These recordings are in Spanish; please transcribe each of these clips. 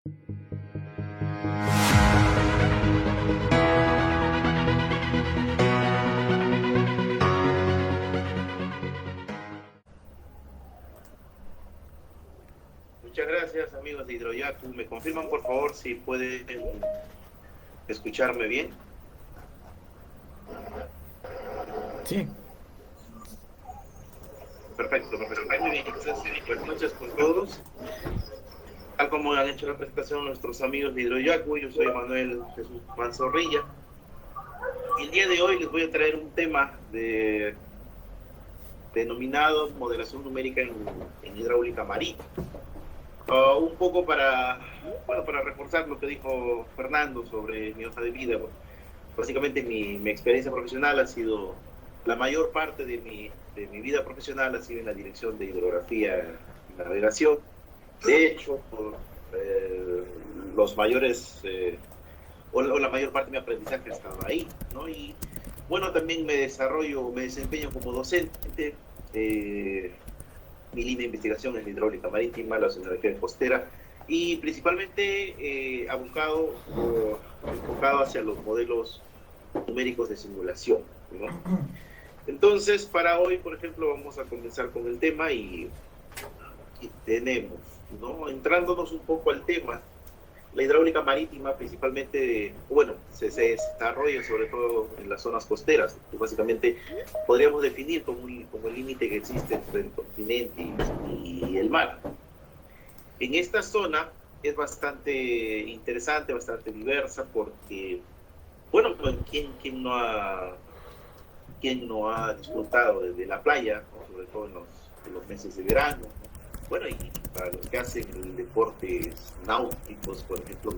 Muchas gracias, amigos de Hidroyacu. ¿Me confirman, por favor, si pueden escucharme bien? Sí. Perfecto. Muy bien. Entonces, buenas noches con todos. Tal como han hecho la presentación nuestros amigos de Hidroyacu, yo soy Manuel Jesús Manzorrilla. El día de hoy les voy a traer un tema denominado modelación numérica en hidráulica marítima. Un poco para reforzar lo que dijo Fernando sobre mi hoja de vida. Bueno, básicamente mi experiencia profesional ha sido, la mayor parte de mi vida profesional ha sido en la dirección de hidrografía y navegación. De hecho, los mayores, o la mayor parte de mi aprendizaje ha estado ahí, ¿no? Y bueno, también me desempeño como docente. Mi línea de investigación es la hidráulica marítima, la oceanografía costera, y principalmente enfocado hacia los modelos numéricos de simulación, ¿no? Entonces, para hoy, por ejemplo, vamos a comenzar con el tema y tenemos, ¿no? Entrándonos un poco al tema, la hidráulica marítima principalmente, bueno, se desarrolla sobre todo en las zonas costeras, que básicamente podríamos definir como el límite que existe entre el continente y el mar. En esta zona es bastante interesante, bastante diversa, porque, bueno, ¿quién no ha disfrutado de la playa, ¿no? Sobre todo en los meses de verano, ¿no? Bueno, y para los que hacen deportes náuticos, por ejemplo,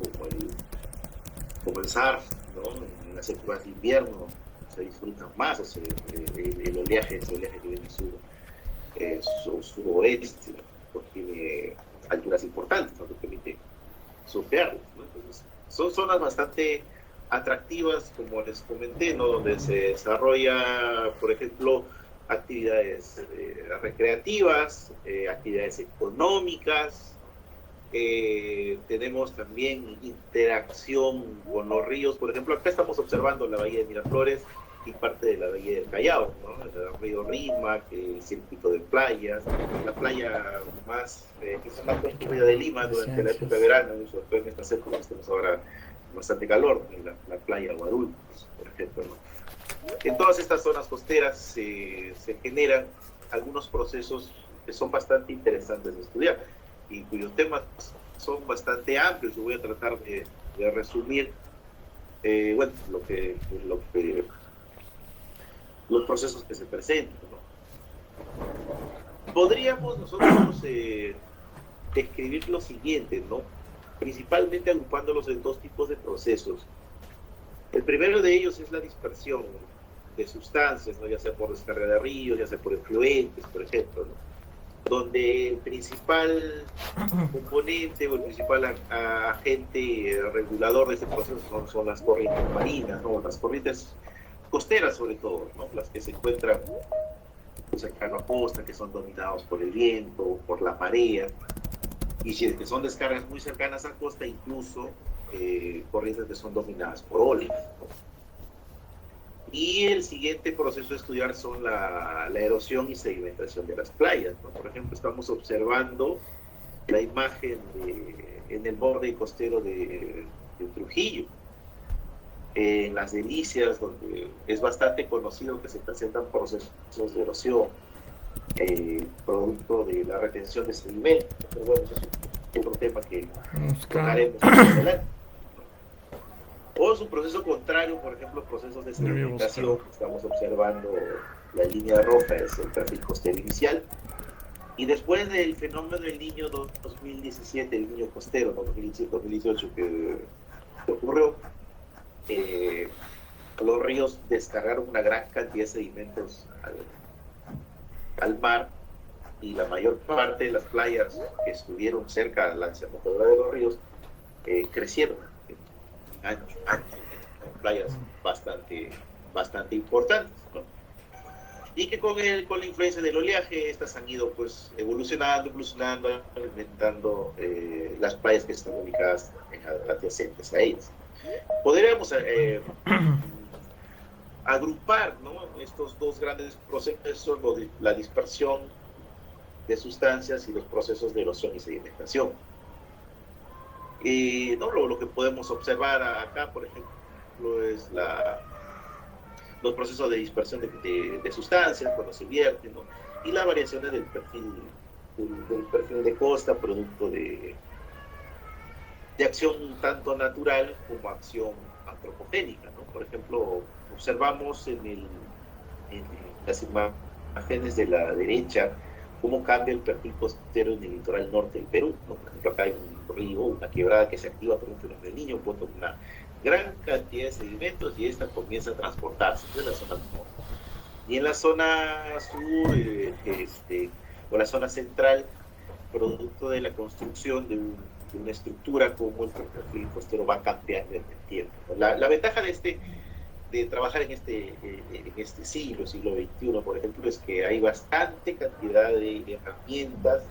como el surf, ¿no? En las épocas de invierno se disfrutan más, o sea, el oleaje que viene suroeste, porque tiene alturas importantes, ¿no? Que permite surfearlo, ¿no? Entonces, son zonas bastante atractivas, como les comenté, ¿no? Donde se desarrolla, por ejemplo, actividades recreativas, actividades económicas. Tenemos también interacción con los ríos. Por ejemplo, acá estamos observando la bahía de Miraflores y parte de la bahía del Callao, ¿no? El río Rímac, el circuito de playas, la playa que es más concurrida de Lima durante la época de verano, y sobre todo en estas épocas tenemos ahora bastante calor, la playa Guarulhos, por ejemplo, ¿no? En todas estas zonas costeras se generan algunos procesos que son bastante interesantes de estudiar y cuyos temas son bastante amplios. Yo voy a tratar de resumir bueno, los procesos que se presentan, ¿no? Podríamos nosotros describir lo siguiente, ¿no? Principalmente agrupándolos en dos tipos de procesos. El primero de ellos es la dispersión de sustancias, ¿no? Ya sea por descarga de ríos, ya sea por efluentes, por ejemplo, ¿no? Donde el principal componente o el principal agente regulador de este proceso son las corrientes marinas, ¿no? Las corrientes costeras sobre todo, ¿no? Las que se encuentran cercano a costa, que son dominados por el viento, por la marea, y si es que son descargas muy cercanas a costa, incluso corrientes que son dominadas por olas, ¿no? Y el siguiente proceso a estudiar son la erosión y sedimentación de las playas, ¿no? Por ejemplo, estamos observando la imagen en el borde costero de Trujillo, en las Delicias, donde es bastante conocido que se presentan procesos de erosión, producto de la retención de sedimentos. Pero bueno, eso es otro tema que tocaremos más adelante. O es un proceso contrario, por ejemplo, procesos de sedimentación. Estamos observando la línea roja, es el perfil costero inicial. Y después del fenómeno del Niño 2017, el Niño costero, ¿no? 2017-2018, que ocurrió, los ríos descargaron una gran cantidad de sedimentos al mar, y la mayor parte de las playas que estuvieron cerca de la desembocadura de los ríos crecieron playas bastante importantes, ¿no? y que con la influencia del oleaje estas han ido pues evolucionando, alimentando las playas que están ubicadas adyacentes a ellas. Podríamos agrupar, ¿no?, estos dos grandes procesos, la dispersión de sustancias y los procesos de erosión y sedimentación. ¿No? Lo que podemos observar acá, por ejemplo, es los procesos de dispersión de sustancias cuando se vierten, ¿no?, y las variaciones del perfil de costa, producto de acción tanto natural como acción antropogénica, ¿no? Por ejemplo, observamos en las imágenes de la derecha cómo cambia el perfil costero en el litoral norte del Perú, ¿no? Por ejemplo, acá hay un río, una quebrada que se activa por un fenómeno del Niño, con una gran cantidad de sedimentos, y esta comienza a transportarse de la zona norte. Y en la zona sur, o la zona central, producto de la construcción de una estructura, como el perfil costero va cambiando en el tiempo. La ventaja de trabajar en este siglo XXI, por ejemplo, es que hay bastante cantidad de herramientas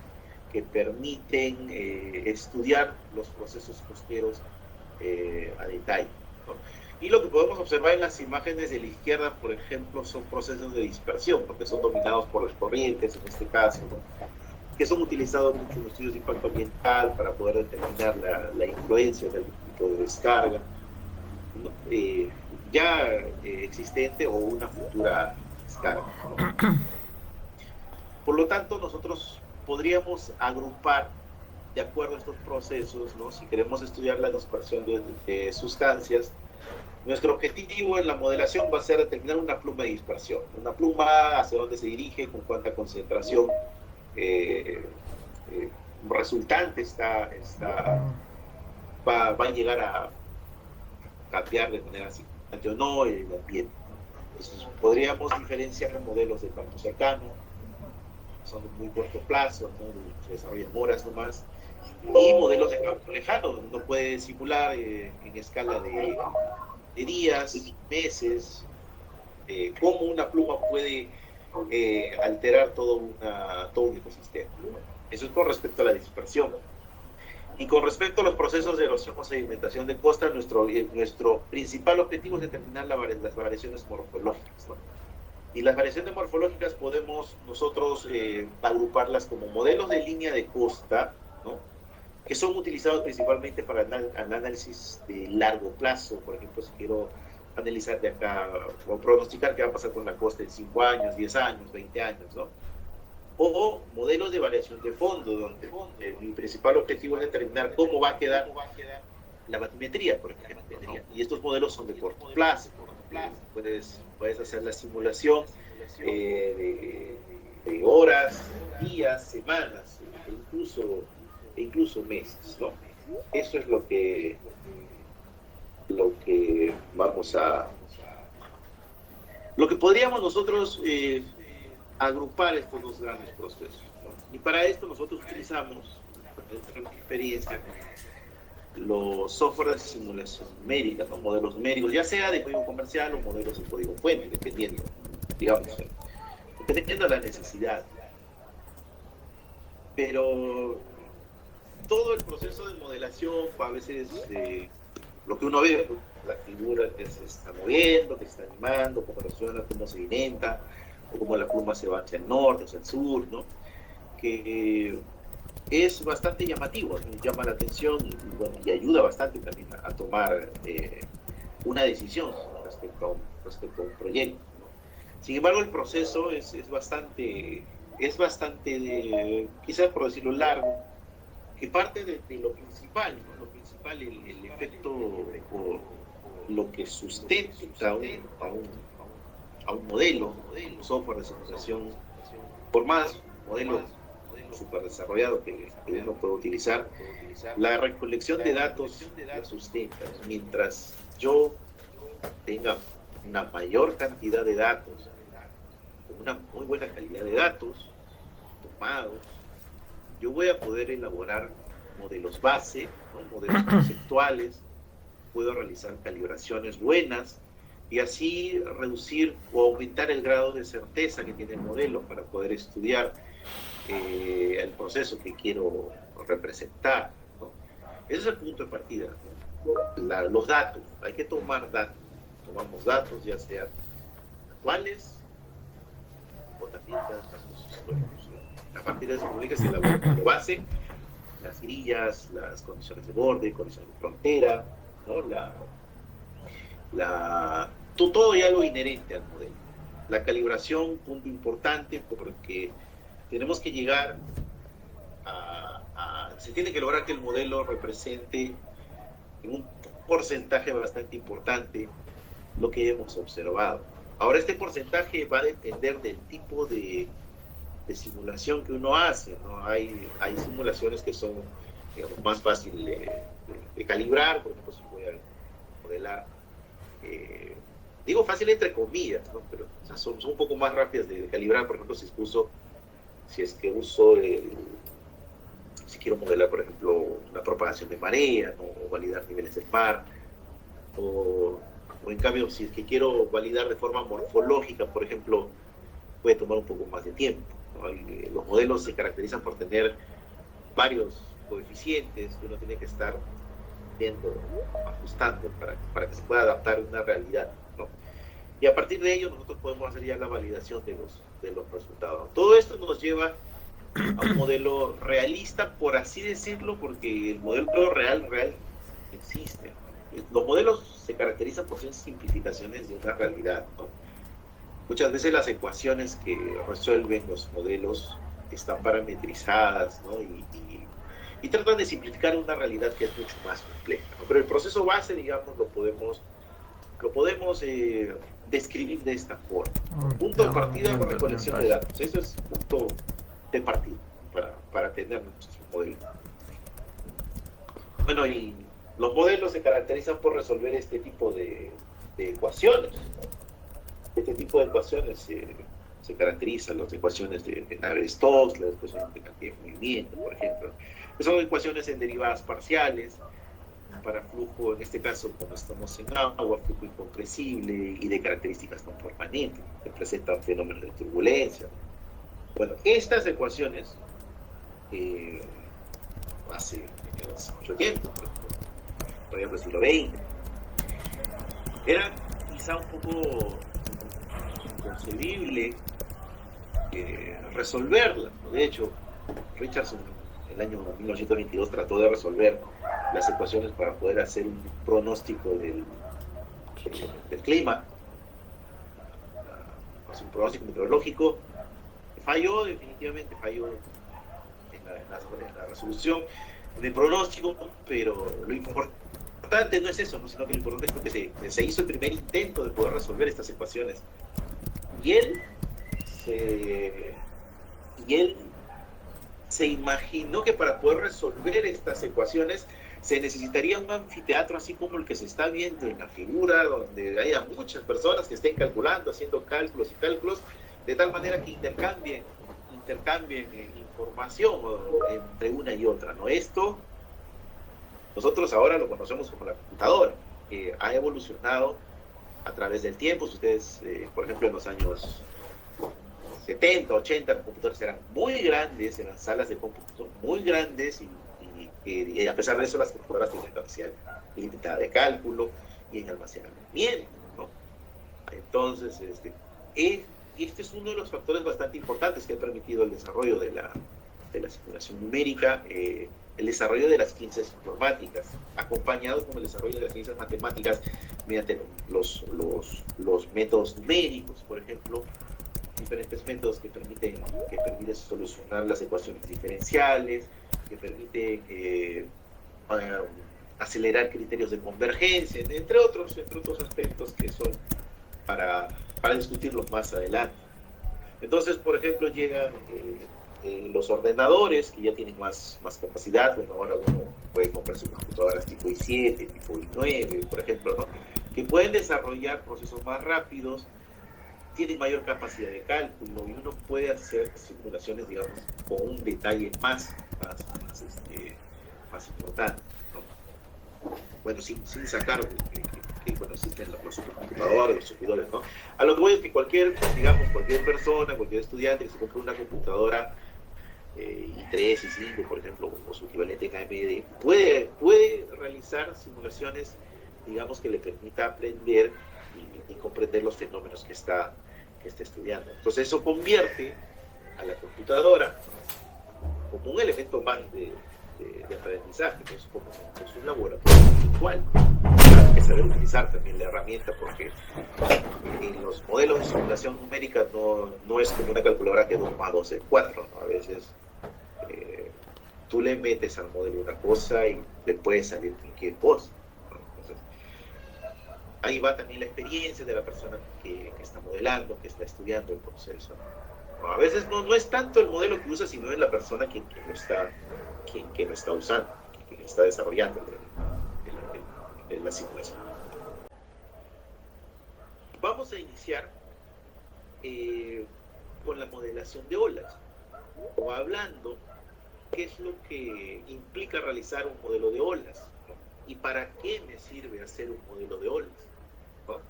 que permiten estudiar los procesos costeros a detalle, ¿no? Y lo que podemos observar en las imágenes de la izquierda, por ejemplo, son procesos de dispersión, porque son dominados por las corrientes, en este caso, ¿no?, que son utilizados mucho en los estudios de impacto ambiental para poder determinar la influencia del tipo de descarga, ¿no?, ya existente o una futura descarga, ¿no? Por lo tanto, nosotros podríamos agrupar de acuerdo a estos procesos, ¿no?, si queremos estudiar la dispersión de sustancias. Nuestro objetivo en la modelación va a ser determinar una pluma de dispersión, una pluma hacia dónde se dirige, con cuánta concentración resultante va a llegar a cambiar de manera significante o no el ambiente. Entonces, podríamos diferenciar modelos de campo cercano, son de muy corto plazo, ¿no?, se desarrollan horas nomás, y modelos de campo lejano, donde uno puede simular en escala de días, meses, cómo una pluma puede alterar todo un ecosistema. Eso es con respecto a la dispersión. Y con respecto a los procesos de erosión o sedimentación de costa, nuestro principal objetivo es determinar las variaciones morfológicas, ¿no? Y las variaciones morfológicas podemos nosotros agruparlas como modelos de línea de costa, ¿no?, que son utilizados principalmente para el análisis de largo plazo. Por ejemplo, si quiero analizar de acá o pronosticar qué va a pasar con la costa en 5 años, 10 años, 20 años, ¿no? O modelos de variación de fondo, donde mi principal objetivo es determinar cómo va a quedar la batimetría, por ejemplo, ¿no? Y estos modelos son de corto plazo. Puedes hacer la simulación de horas, días, semanas, incluso meses, ¿no? Eso es lo que podríamos nosotros agrupar estos dos grandes procesos, ¿no? Y para esto nosotros utilizamos, en nuestra experiencia, los software de simulación numérica, ¿no?, modelos numéricos, ya sea de código comercial o modelos de código fuente, dependiendo de la necesidad. Pero todo el proceso de modelación, a veces lo que uno ve, la figura que se está moviendo, que se está animando, cómo resuena, cómo se sedimenta, o cómo la pluma se va hacia el norte, hacia el sur, ¿no?, que es bastante llamativo, ¿no?, llama la atención y ayuda bastante también a tomar una decisión respecto a un proyecto, ¿no? Sin embargo, el proceso es bastante, quizás por decirlo largo, que parte de lo principal, ¿no? Lo principal, el efecto o lo que sustenta a un modelo, un software de simulación, por más modelo súper desarrollado que uno puede utilizar, la recolección de datos la sustenta. Mientras yo tenga una mayor cantidad de datos, una muy buena calidad de datos tomados, yo voy a poder elaborar modelos base, ¿no?, modelos conceptuales, puedo realizar calibraciones buenas y así reducir o aumentar el grado de certeza que tiene el modelo para poder estudiar el proceso que quiero representar, ¿no? Ese es el punto de partida, ¿no? Los datos, hay que tomar datos, tomamos datos ya sean actuales o también datos históricos, ¿no? A partir de eso publica se elabora como base las grillas, las condiciones de borde, condiciones de frontera, ¿no? Todo ya lo inherente al modelo. La calibración, punto importante, porque tenemos que llegar se tiene que lograr que el modelo represente en un porcentaje bastante importante lo que hemos observado. Ahora, este porcentaje va a depender del tipo de simulación que uno hace, ¿no? Hay simulaciones que son, digamos, más fáciles de calibrar. Por ejemplo, si voy a modelar, digo fácil entre comillas, ¿no? Pero o sea, son un poco más rápidas de calibrar. Por ejemplo, si es que uso si quiero modelar, por ejemplo, la propagación de marea, ¿no? O validar niveles del mar, o en cambio, si es que quiero validar de forma morfológica, por ejemplo, puede tomar un poco más de tiempo, ¿no? Los modelos se caracterizan por tener varios coeficientes que uno tiene que estar viendo, ajustando para que se pueda adaptar a una realidad, ¿no? Y a partir de ello nosotros podemos hacer ya la validación de los resultados. Todo esto nos lleva a un modelo realista, por así decirlo, porque el modelo real existe. Los modelos se caracterizan por ser simplificaciones de una realidad, ¿no? Muchas veces las ecuaciones que resuelven los modelos están parametrizadas, ¿no? Y tratan de simplificar una realidad que es mucho más compleja, ¿no? Pero el proceso base, digamos, lo podemos describir de esta forma. Punto de partida con recolección de datos. Eso es punto de partida para tener nuestro modelo. Bueno, y los modelos se caracterizan por resolver este tipo de ecuaciones, ¿no? Este tipo de ecuaciones se caracterizan las ecuaciones de Navier-Stokes, las ecuaciones de cantidad de movimiento, por ejemplo. Son ecuaciones en derivadas parciales para flujo, en este caso, cuando estamos en agua, flujo incompresible y de características no permanentes, que presentan fenómenos de turbulencia. Bueno, estas ecuaciones, hace mucho tiempo, por ejemplo, el siglo XX, era quizá un poco inconcebible resolverlas, ¿no? De hecho, Richardson en el año 1922 trató de resolver las ecuaciones para poder hacer un pronóstico del clima, un pronóstico meteorológico. Falló, definitivamente falló en la resolución del pronóstico, pero lo importante no es eso, ¿no? Sino que lo importante es que se hizo el primer intento de poder resolver estas ecuaciones. Y él se imaginó que para poder resolver estas ecuaciones se necesitaría un anfiteatro así como el que se está viendo en la figura, donde haya muchas personas que estén calculando, haciendo cálculos y cálculos, de tal manera que intercambien información entre una y otra, ¿no? Esto nosotros ahora lo conocemos como la computadora, que ha evolucionado a través del tiempo. Si ustedes, por ejemplo, en los años 70, 80, los computadores eran muy grandes, eran salas de cómputo muy grandes y a pesar de eso las computadoras tienen capacidad limitada de cálculo y en almacenamiento, ¿no? Entonces, este es uno de los factores bastante importantes que ha permitido el desarrollo de la simulación numérica, el desarrollo de las ciencias informáticas, acompañado con el desarrollo de las ciencias matemáticas mediante los métodos numéricos, por ejemplo, diferentes métodos que permiten solucionar las ecuaciones diferenciales, que permiten acelerar criterios de convergencia, entre otros aspectos que son para discutirlos más adelante. Entonces, por ejemplo, llegan los ordenadores que ya tienen más capacidad. Bueno, ahora uno puede comprarse computadoras tipo i7, tipo i9, por ejemplo, ¿no? Que pueden desarrollar procesos más rápidos, tienen mayor capacidad de cálculo y uno puede hacer simulaciones, digamos, con un detalle más importante, ¿no? Bueno, sin sacar bueno, existen los supercomputadores, los servidores, ¿no? A lo que voy es que cualquier persona, cualquier estudiante que se compre una computadora i3, i5, por ejemplo, o su equivalente en AMD, puede realizar simulaciones, digamos, que le permita aprender y comprender los fenómenos que está estudiando. Entonces eso convierte a la computadora como un elemento más de aprendizaje, que es como es un laboratorio virtual. Hay que saber utilizar también la herramienta, porque en los modelos de simulación numérica no es como una calculadora que 2 más 2 es 4, ¿no? A veces tú le metes al modelo una cosa y le puede salir cualquier cosa, ¿no? Entonces, ahí va también la experiencia de la persona que está modelando, que está estudiando el proceso. ¿No? A veces no es tanto el modelo que usa, sino es la persona quien lo está usando, quien está desarrollando la simulación. Vamos a iniciar con la modelación de olas, o hablando qué es lo que implica realizar un modelo de olas, ¿no? Y para qué me sirve hacer un modelo de olas, ¿no?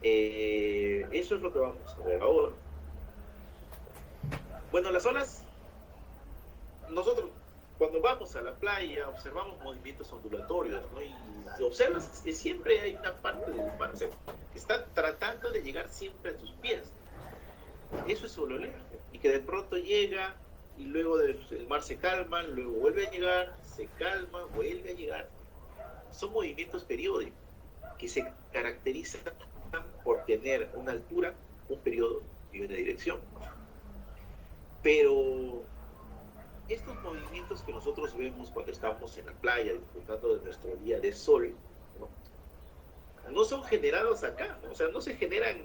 Eso es lo que vamos a ver ahora. Bueno, las olas, nosotros cuando vamos a la playa observamos movimientos ondulatorios, ¿no? Y observas que siempre hay una parte del mar que está tratando de llegar siempre a tus pies. Eso es solo oleaje, y que de pronto llega y luego el mar se calma, luego vuelve a llegar, se calma, vuelve a llegar. Son movimientos periódicos que se caracterizan por tener una altura, un periodo y una dirección. Pero estos movimientos que nosotros vemos cuando estamos en la playa disfrutando de nuestro día de sol, no son generados acá, ¿no? O sea, no se generan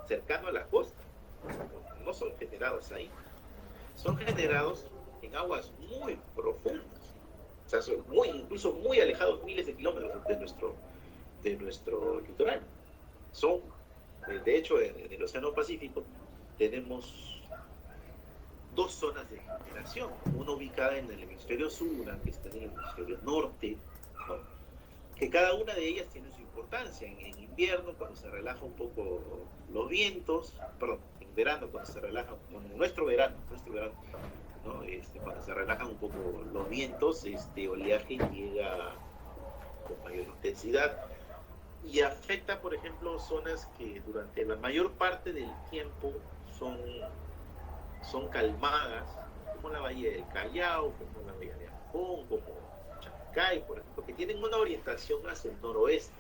cercano a la costa, no son generados ahí, son generados en aguas muy profundas, o sea, son incluso muy alejados, miles de kilómetros de nuestro litoral. Son, de hecho, en el Océano Pacífico tenemos 2 zonas de generación, una ubicada en el hemisferio sur, una que está en el hemisferio norte, ¿no? Que cada una de ellas tiene su importancia. En invierno, cuando se relaja un poco los vientos, perdón, en verano, cuando se relaja, bueno, en nuestro verano, ¿no? Cuando se relajan un poco los vientos, este oleaje llega con mayor intensidad y afecta, por ejemplo, zonas que durante la mayor parte del tiempo son calmadas, como la bahía del Callao, como la bahía de Ancón, como Chancay, por ejemplo, que tienen una orientación hacia el noroeste.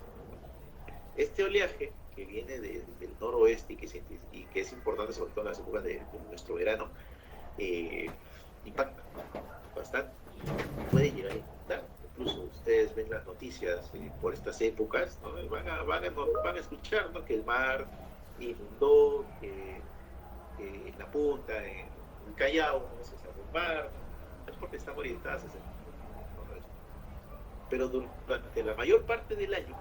Este oleaje que viene del noroeste y que es importante sobre todo en las épocas de nuestro verano, impacta bastante, puede llegar a impactar. Incluso ustedes ven las noticias por estas épocas, ¿no? van a escuchar, ¿no? Que el mar inundó, que en la punta, en el Callao, ¿no? Se cerró el mar, es porque están orientadas hacia el noroeste. Pero durante la mayor parte del año,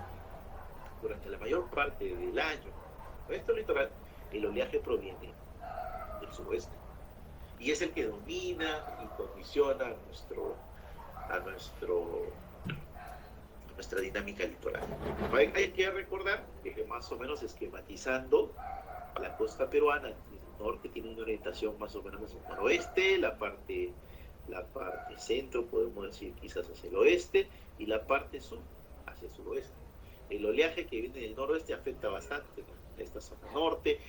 nuestro litoral, el oleaje proviene del suroeste. Y es el que domina y condiciona a nuestra dinámica litoral. Hay que recordar que más o menos esquematizando la costa peruana, el norte tiene una orientación más o menos hacia el noroeste, la parte centro podemos decir quizás hacia el oeste, y la parte sur hacia el suroeste. El oleaje que viene del noroeste afecta bastante, ¿no? Esta zona norte,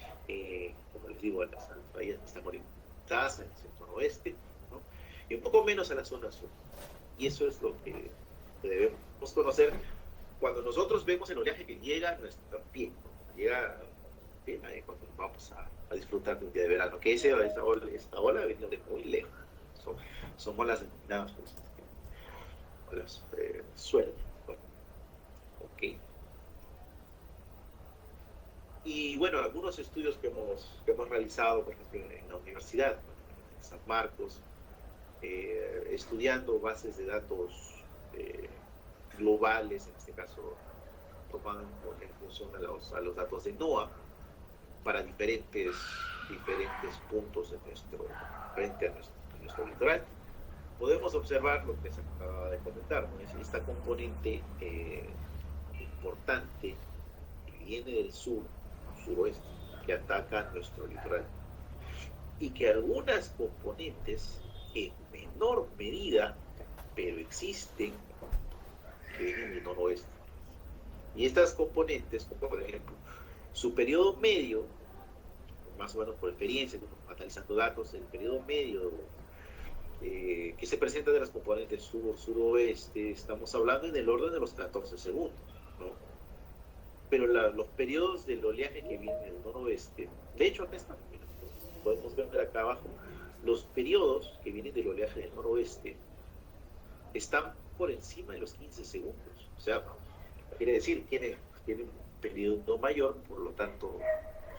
como les digo, las bahías están orientadas en el centro oeste, ¿no? Y un poco menos a la zona sur. Y eso es lo que debemos conocer cuando nosotros vemos el oleaje que llega a nuestro pie, ¿no? Llega bien, cuando vamos a disfrutar de un día de verano, que esta ola viene de muy lejos. Son olas denominadas olas suelas. Ok. Y bueno, algunos estudios que hemos realizado, por ejemplo, en la universidad, en San Marcos, estudiando bases de datos globales, en este caso tomando en función a los datos de NOAA, para diferentes puntos frente a nuestro litoral, podemos observar lo que se acaba de comentar, ¿no? Es esta componente importante que viene del sur, suroeste, que ataca nuestro litoral. Y que algunas componentes, en menor medida, pero existen, que vienen del noroeste. Y estas componentes, como por ejemplo, su periodo medio, más o menos por experiencia, analizando datos, el periodo medio que se presenta de las componentes sur, suroeste, estamos hablando en el orden de los 14 segundos, ¿no? Pero los periodos del oleaje que viene del noroeste, de hecho acá están, podemos ver acá abajo, los periodos que vienen del oleaje del noroeste están por encima de los 15 segundos. O sea, quiere decir, tiene un periodo mayor, por lo tanto,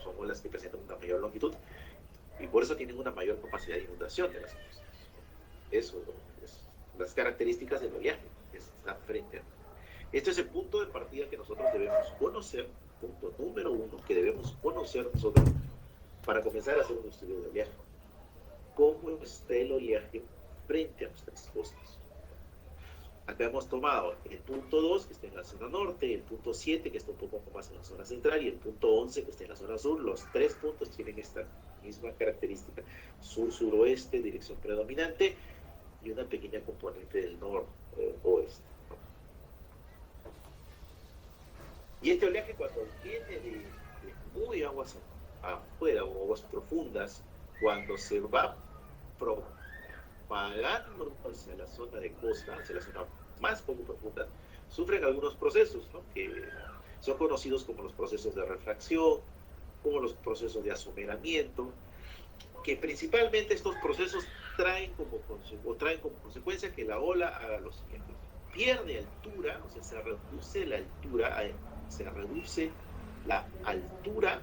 son olas que presentan una mayor longitud, y por eso tienen una mayor capacidad de inundación de las costas. Eso es las características del oleaje que está frente a. Este es el punto de partida que nosotros debemos conocer, punto número uno, que debemos conocer nosotros para comenzar a hacer un estudio de oleaje. ¿Cómo está el oleaje frente a nuestras costas? Acá hemos tomado el punto 2, que está en la zona norte, el punto 7, que está un poco más en la zona central, y el punto 11, que está en la zona sur. Los tres puntos tienen esta misma característica: sur-suroeste, dirección predominante, y una pequeña componente del noroeste. Y este oleaje, cuando viene de muy aguas afuera o aguas profundas, cuando se va propagando hacia la zona de costa, hacia la zona más poco profunda, sufren algunos procesos, ¿no?, que son conocidos como los procesos de refracción, como los procesos de asomeramiento, que principalmente estos procesos traen como consecuencia que la ola haga lo siguiente: pierde altura, o sea, se reduce la altura,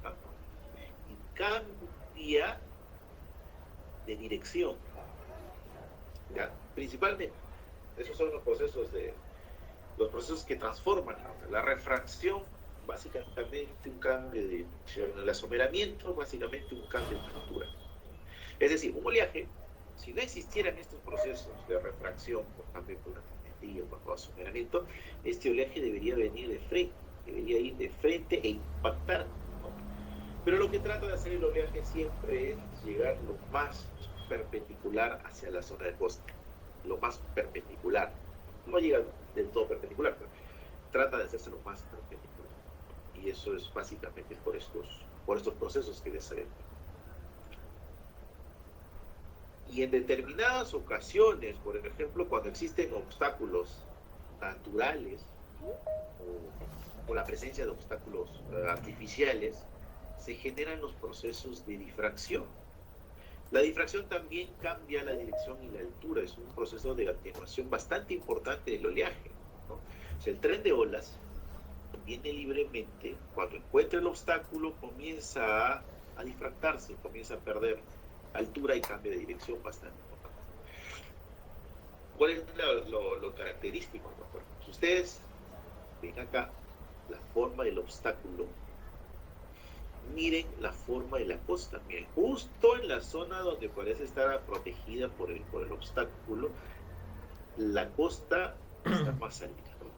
¿no?, y cambia de dirección, ¿ya? Principalmente, esos son los procesos que transforman la refracción, básicamente un cambio de dirección; el asomeramiento, básicamente un cambio de altura. Es decir, un oleaje, si no existieran estos procesos de refracción, por cambio por antimetría, por asomeramiento, este oleaje debería venir de frente, debería ir de frente e impactar, ¿no? Pero lo que trata de hacer el oleaje siempre es llegar lo más perpendicular hacia la zona de costa, lo más perpendicular. No llega del todo perpendicular, pero trata de hacerse lo más perpendicular. Y eso es básicamente por estos procesos que desarrollan. Y en determinadas ocasiones, por ejemplo, cuando existen obstáculos naturales o la presencia de obstáculos artificiales, se generan los procesos de difracción. La difracción también cambia la dirección y la altura, es un proceso de atenuación bastante importante del oleaje, ¿no? O sea, el tren de olas viene libremente, cuando encuentra el obstáculo comienza a difractarse, comienza a perder altura y cambio de dirección bastante importante. ¿Cuál es lo característico? Si ustedes ven acá la forma del obstáculo, miren la forma de la costa. Miren, justo en la zona donde parece estar protegida por el obstáculo, la costa está más alta, ¿no?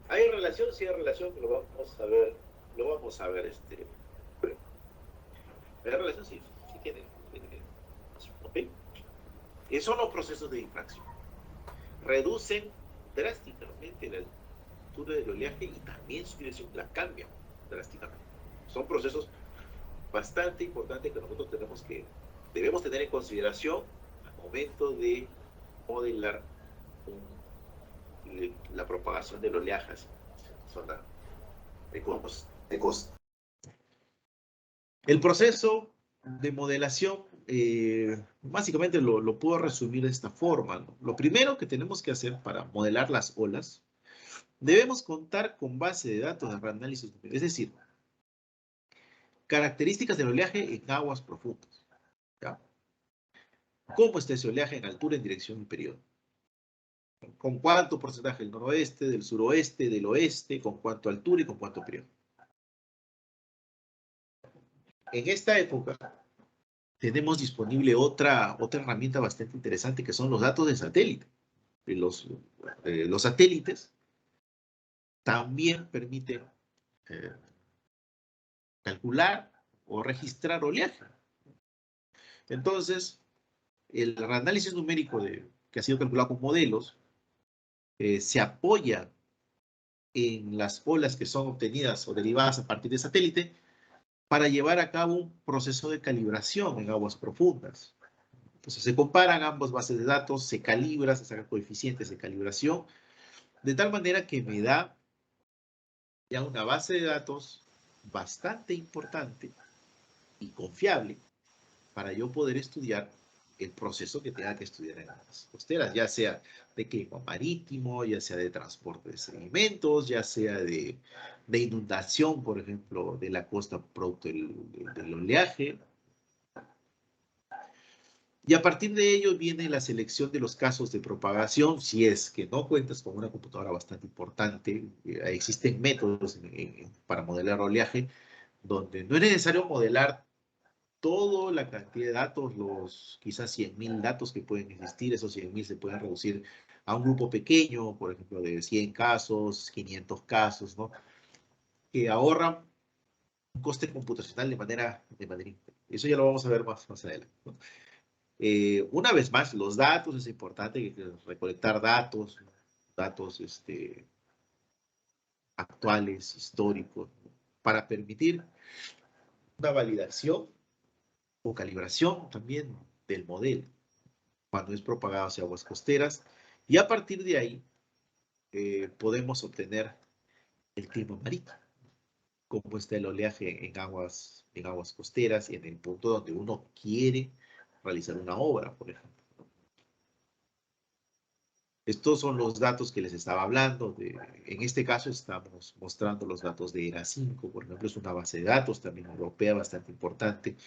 ¿Hay relación? Sí hay relación, lo vamos a ver. ¿Hay relación? Sí tiene. ¿Okay? Esos son los procesos de difracción. Reducen drásticamente la altura del oleaje y también su dirección la cambian drásticamente. Son procesos bastante importantes que nosotros debemos tener en consideración al momento de modelar la propagación del oleaje en la zona de costa. El proceso de modelación básicamente lo puedo resumir de esta forma, ¿no? Lo primero que tenemos que hacer para modelar las olas, debemos contar con base de datos de análisis, es decir, características del oleaje en aguas profundas, ¿ya? ¿Cómo está ese oleaje en altura, en dirección y periodo? ¿Con cuánto porcentaje del noroeste, del suroeste, del oeste? ¿Con cuánto altura y con cuánto periodo? En esta época tenemos disponible otra herramienta bastante interesante, que son los datos de satélite. Los satélites también permite calcular o registrar oleaje. Entonces, el análisis numérico que ha sido calculado con modelos se apoya en las olas que son obtenidas o derivadas a partir de satélite para llevar a cabo un proceso de calibración en aguas profundas. Entonces se comparan ambas bases de datos, se calibra, se sacan coeficientes de calibración, de tal manera que me da ya una base de datos bastante importante y confiable para yo poder estudiar el proceso que tenga que estudiar en las costeras, ya sea de clima marítimo, ya sea de transporte de sedimentos, ya sea de inundación, por ejemplo, de la costa producto del oleaje. Y a partir de ello viene la selección de los casos de propagación, si es que no cuentas con una computadora bastante importante. Existen métodos para modelar oleaje, donde no es necesario modelar toda la cantidad de datos, los quizás 100.000 datos que pueden existir. Esos 100.000 se pueden reducir a un grupo pequeño, por ejemplo, de 100 casos, 500 casos, ¿no? Que ahorran un coste computacional de manera eso ya lo vamos a ver más adelante, ¿no? Una vez más, los datos, es importante recolectar datos actuales, históricos, ¿no? Para permitir una validación o calibración también del modelo cuando es propagado hacia aguas costeras, y a partir de ahí podemos obtener el clima marítimo, cómo está el oleaje en aguas costeras y en el punto donde uno quiere realizar una obra, por ejemplo. Estos son los datos que les estaba hablando. En este caso estamos mostrando los datos de ERA5, por ejemplo, es una base de datos también europea bastante importante.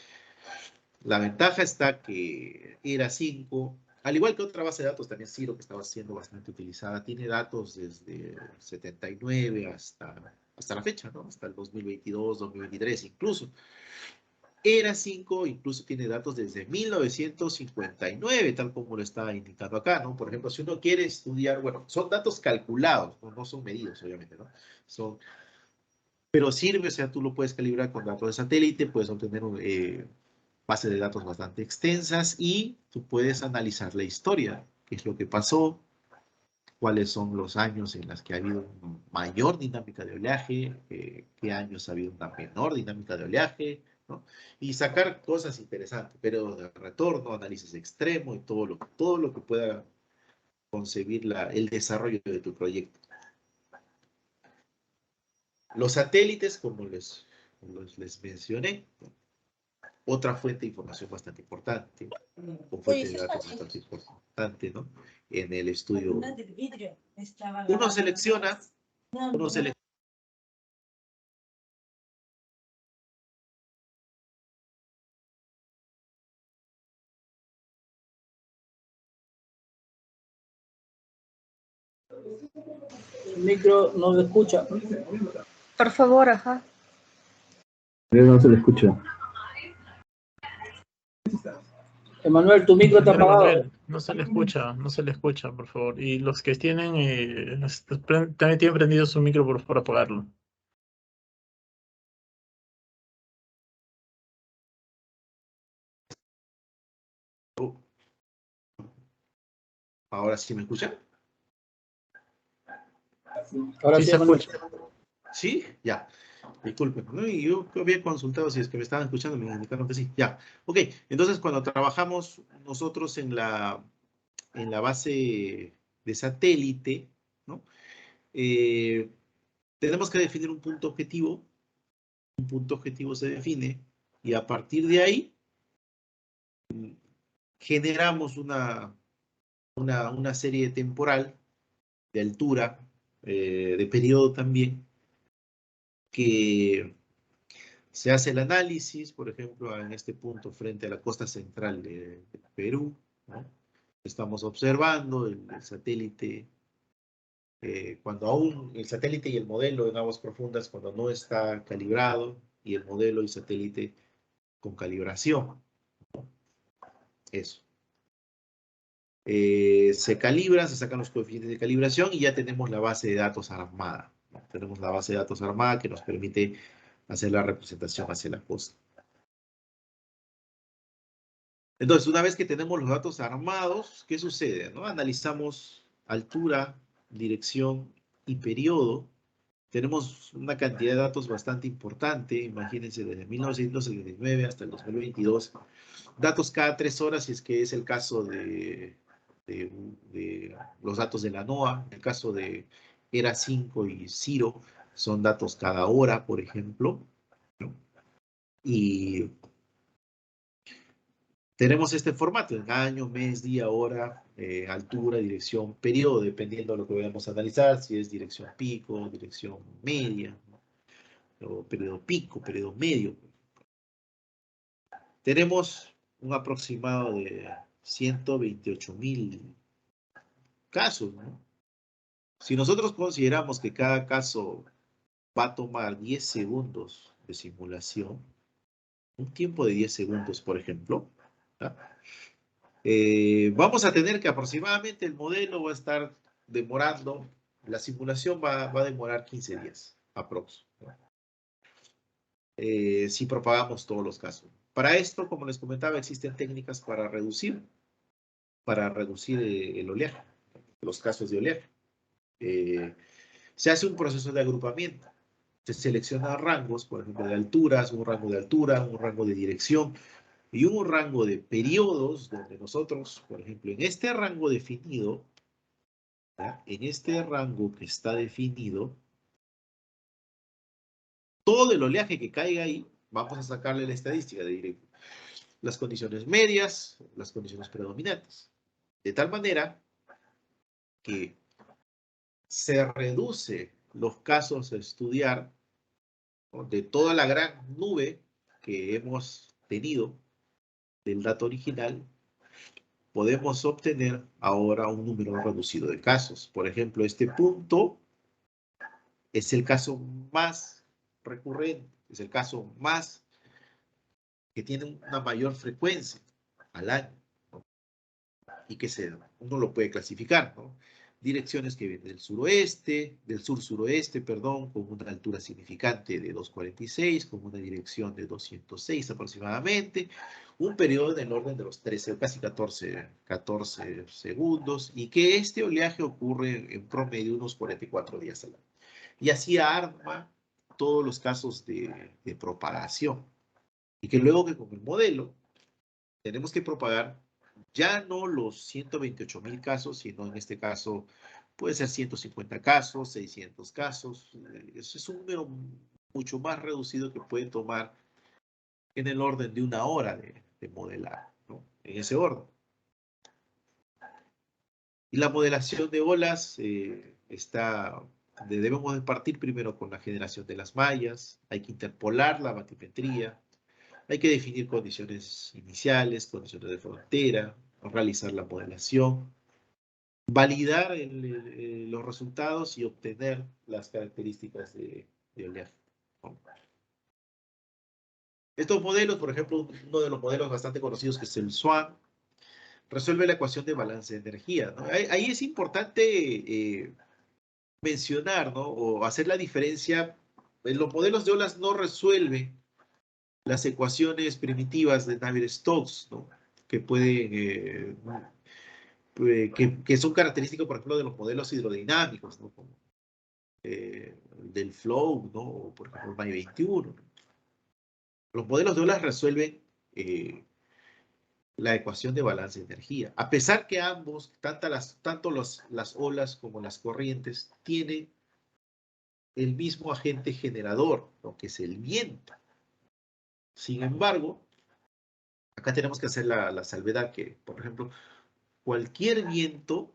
La ventaja está que ERA5, al igual que otra base de datos, también Ciro, que estaba siendo bastante utilizada, tiene datos desde 79 hasta la fecha, ¿no? Hasta el 2022, 2023 incluso. ERA5 incluso tiene datos desde 1959, tal como lo estaba indicando acá, ¿no? Por ejemplo, si uno quiere estudiar, bueno, son datos calculados, no son medidos, obviamente, ¿no? Pero sirve, o sea, tú lo puedes calibrar con datos de satélite, puedes obtener bases de datos bastante extensas y tú puedes analizar la historia, qué es lo que pasó, cuáles son los años en los que ha habido mayor dinámica de oleaje, qué años ha habido una menor dinámica de oleaje, ¿no? Y sacar cosas interesantes, pero de retorno, análisis extremo y todo lo que pueda concebir el desarrollo de tu proyecto. Los satélites, como les mencioné, otra fuente de información bastante importante, o fuente de datos bastante importante, ¿no? En el estudio. Uno selecciona. El micro no se escucha. Por favor, ajá. No se le escucha. Emanuel, tu micro está apagado. Emanuel, no se le escucha, por favor. Y los que tienen, también tienen prendido su micro, por favor, apagarlo. Ahora sí me escuchan. Ahora sí, se escucha. ¿Sí? Ya. Disculpen, ¿no? Y yo había consultado si es que me estaban escuchando, me indicaron que sí. Ya. Ok, entonces cuando trabajamos nosotros en la base de satélite, ¿no? Tenemos que definir un punto objetivo. Un punto objetivo se define y a partir de ahí generamos una serie temporal de altura, de periodo también, que se hace el análisis, por ejemplo, en este punto frente a la costa central de Perú, ¿no? Estamos observando el satélite, cuando aún el satélite y el modelo en aguas profundas, cuando no está calibrado, y el modelo y satélite con calibración. Eso. Se calibra, se sacan los coeficientes de calibración y ya tenemos la base de datos armada, ¿no? Tenemos la base de datos armada que nos permite hacer la representación hacia la costa. Entonces, una vez que tenemos los datos armados, ¿qué sucede? ¿No? Analizamos altura, dirección y periodo. Tenemos una cantidad de datos bastante importante, imagínense, desde 1979 hasta el 2022. Datos cada 3 horas, si es que es el caso de los datos de la NOAA. En el caso de ERA 5 y CIRO, son datos cada hora, por ejemplo, ¿no? Y tenemos este formato en año, mes, día, hora, altura, dirección, periodo, dependiendo de lo que vayamos a analizar, si es dirección pico, dirección media, ¿no? O periodo pico, periodo medio. Tenemos un aproximado de 128.000 casos, ¿no? Si nosotros consideramos que cada caso va a tomar 10 segundos de simulación, un tiempo de 10 segundos, por ejemplo, ¿tá? Vamos a tener que aproximadamente el modelo va a estar demorando, la simulación va a demorar 15 días, aprox, ¿no? Si propagamos todos los casos. Para esto, como les comentaba, existen técnicas para reducir el oleaje, los casos de oleaje. Se hace un proceso de agrupamiento. Se selecciona rangos, por ejemplo, de alturas, un rango de altura, un rango de dirección y un rango de periodos donde nosotros, por ejemplo, en este rango definido, ¿ya? En este rango que está definido, todo el oleaje que caiga ahí, vamos a sacarle la estadística de las condiciones medias, las condiciones predominantes. De tal manera que se reduce los casos a estudiar, ¿no? De toda la gran nube que hemos tenido del dato original, podemos obtener ahora un número reducido de casos. Por ejemplo, este punto es el caso más recurrente, es el caso más que tiene una mayor frecuencia al año, ¿no? Y que uno lo puede clasificar, ¿no? Direcciones que vienen del sur-suroeste, perdón, con una altura significante de 246, con una dirección de 206 aproximadamente, un periodo en el orden de los 13, casi 14 segundos, y que este oleaje ocurre en promedio unos 44 días al año. Y así arma todos los casos de propagación. Y que luego que con el modelo tenemos que propagar ya no los 128.000 casos, sino en este caso puede ser 150 casos, 600 casos. Eso es un número mucho más reducido que puede tomar en el orden de una hora de modelar, ¿no? En ese orden. Y la modelación de olas debemos de partir primero con la generación de las mallas, hay que interpolar la batimetría, hay que definir condiciones iniciales, condiciones de frontera, realizar la modelación, validar los resultados y obtener las características de oleaje, ¿no? Estos modelos, por ejemplo, uno de los modelos bastante conocidos que es el SWAN, resuelve la ecuación de balance de energía, ¿no? Ahí es importante mencionar, ¿no? O hacer la diferencia. En los modelos de olas no resuelven las ecuaciones primitivas de Navier-Stokes, ¿no? Que pueden, que son características, por ejemplo, de los modelos hidrodinámicos, ¿no? Como, del flow, ¿no? O, por ejemplo, el MAI 21, ¿no? Los modelos de olas resuelven la ecuación de balance de energía. A pesar que ambos, tanto las olas como las corrientes, tienen el mismo agente generador, ¿no? Que es el viento. Sin embargo, acá tenemos que hacer la salvedad que, por ejemplo, cualquier viento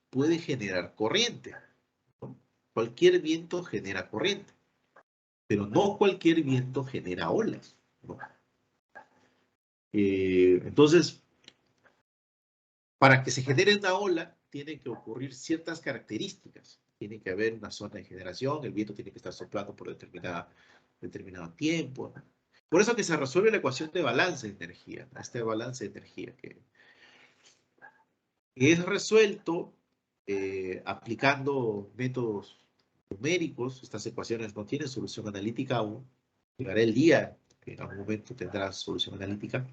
puede generar corriente, ¿no? Cualquier viento genera corriente, pero no cualquier viento genera olas, ¿no? Entonces, para que se genere una ola, tienen que ocurrir ciertas características. Tiene que haber una zona de generación, el viento tiene que estar soplando por determinado tiempo, ¿no? Por eso que se resuelve la ecuación de balance de energía, ¿no? Este balance de energía que es resuelto aplicando métodos numéricos. Estas ecuaciones no tienen solución analítica aún. Llegará el día que en algún momento tendrá solución analítica.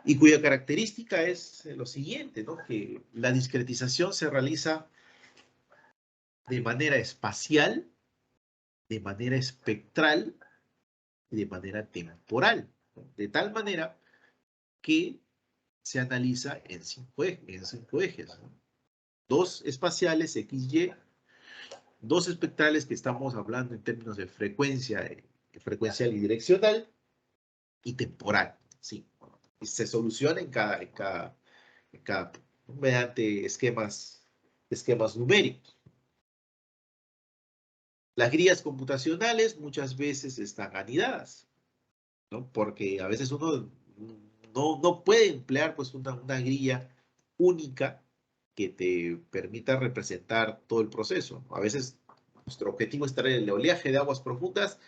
Y cuya característica es lo siguiente, ¿no? Que la discretización se realiza de manera espacial, de manera espectral y de manera temporal, ¿no? De tal manera que se analiza en cinco ejes, ¿no? Dos espaciales, X, Y, dos espectrales que estamos hablando en términos de frecuencia, frecuencial y direccional, y temporal, ¿sí? Y se soluciona mediante esquemas numéricos. Las grillas computacionales muchas veces están anidadas, ¿no? Porque a veces uno no puede emplear pues una grilla única que te permita representar todo el proceso. A veces nuestro objetivo es traer el oleaje de aguas profundas,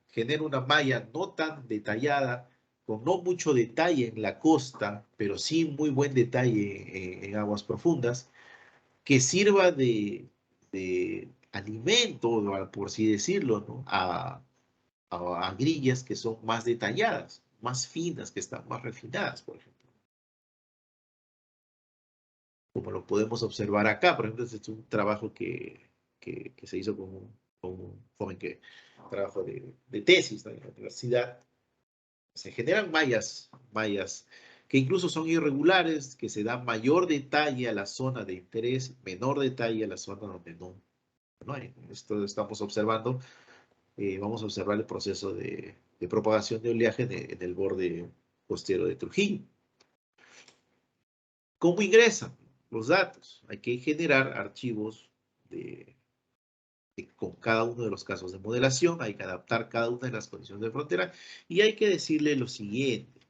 genera una malla no tan detallada, con no mucho detalle en la costa, pero sí muy buen detalle en aguas profundas, que sirva de alimento, por así decirlo, ¿no? a grillas que son más detalladas, más finas, que están más refinadas, por ejemplo. Como lo podemos observar acá, por ejemplo, este es un trabajo que se hizo con un joven trabajo de tesis, ¿no? En la universidad. Se generan mallas que incluso son irregulares, que se da mayor detalle a la zona de interés, menor detalle a la zona donde no hay. Esto estamos observando. Vamos a observar el proceso de propagación de oleaje en el borde costero de Trujillo. ¿Cómo ingresan los datos? Hay que generar archivos con cada uno de los casos de modelación, hay que adaptar cada una de las condiciones de frontera y hay que decirle lo siguiente.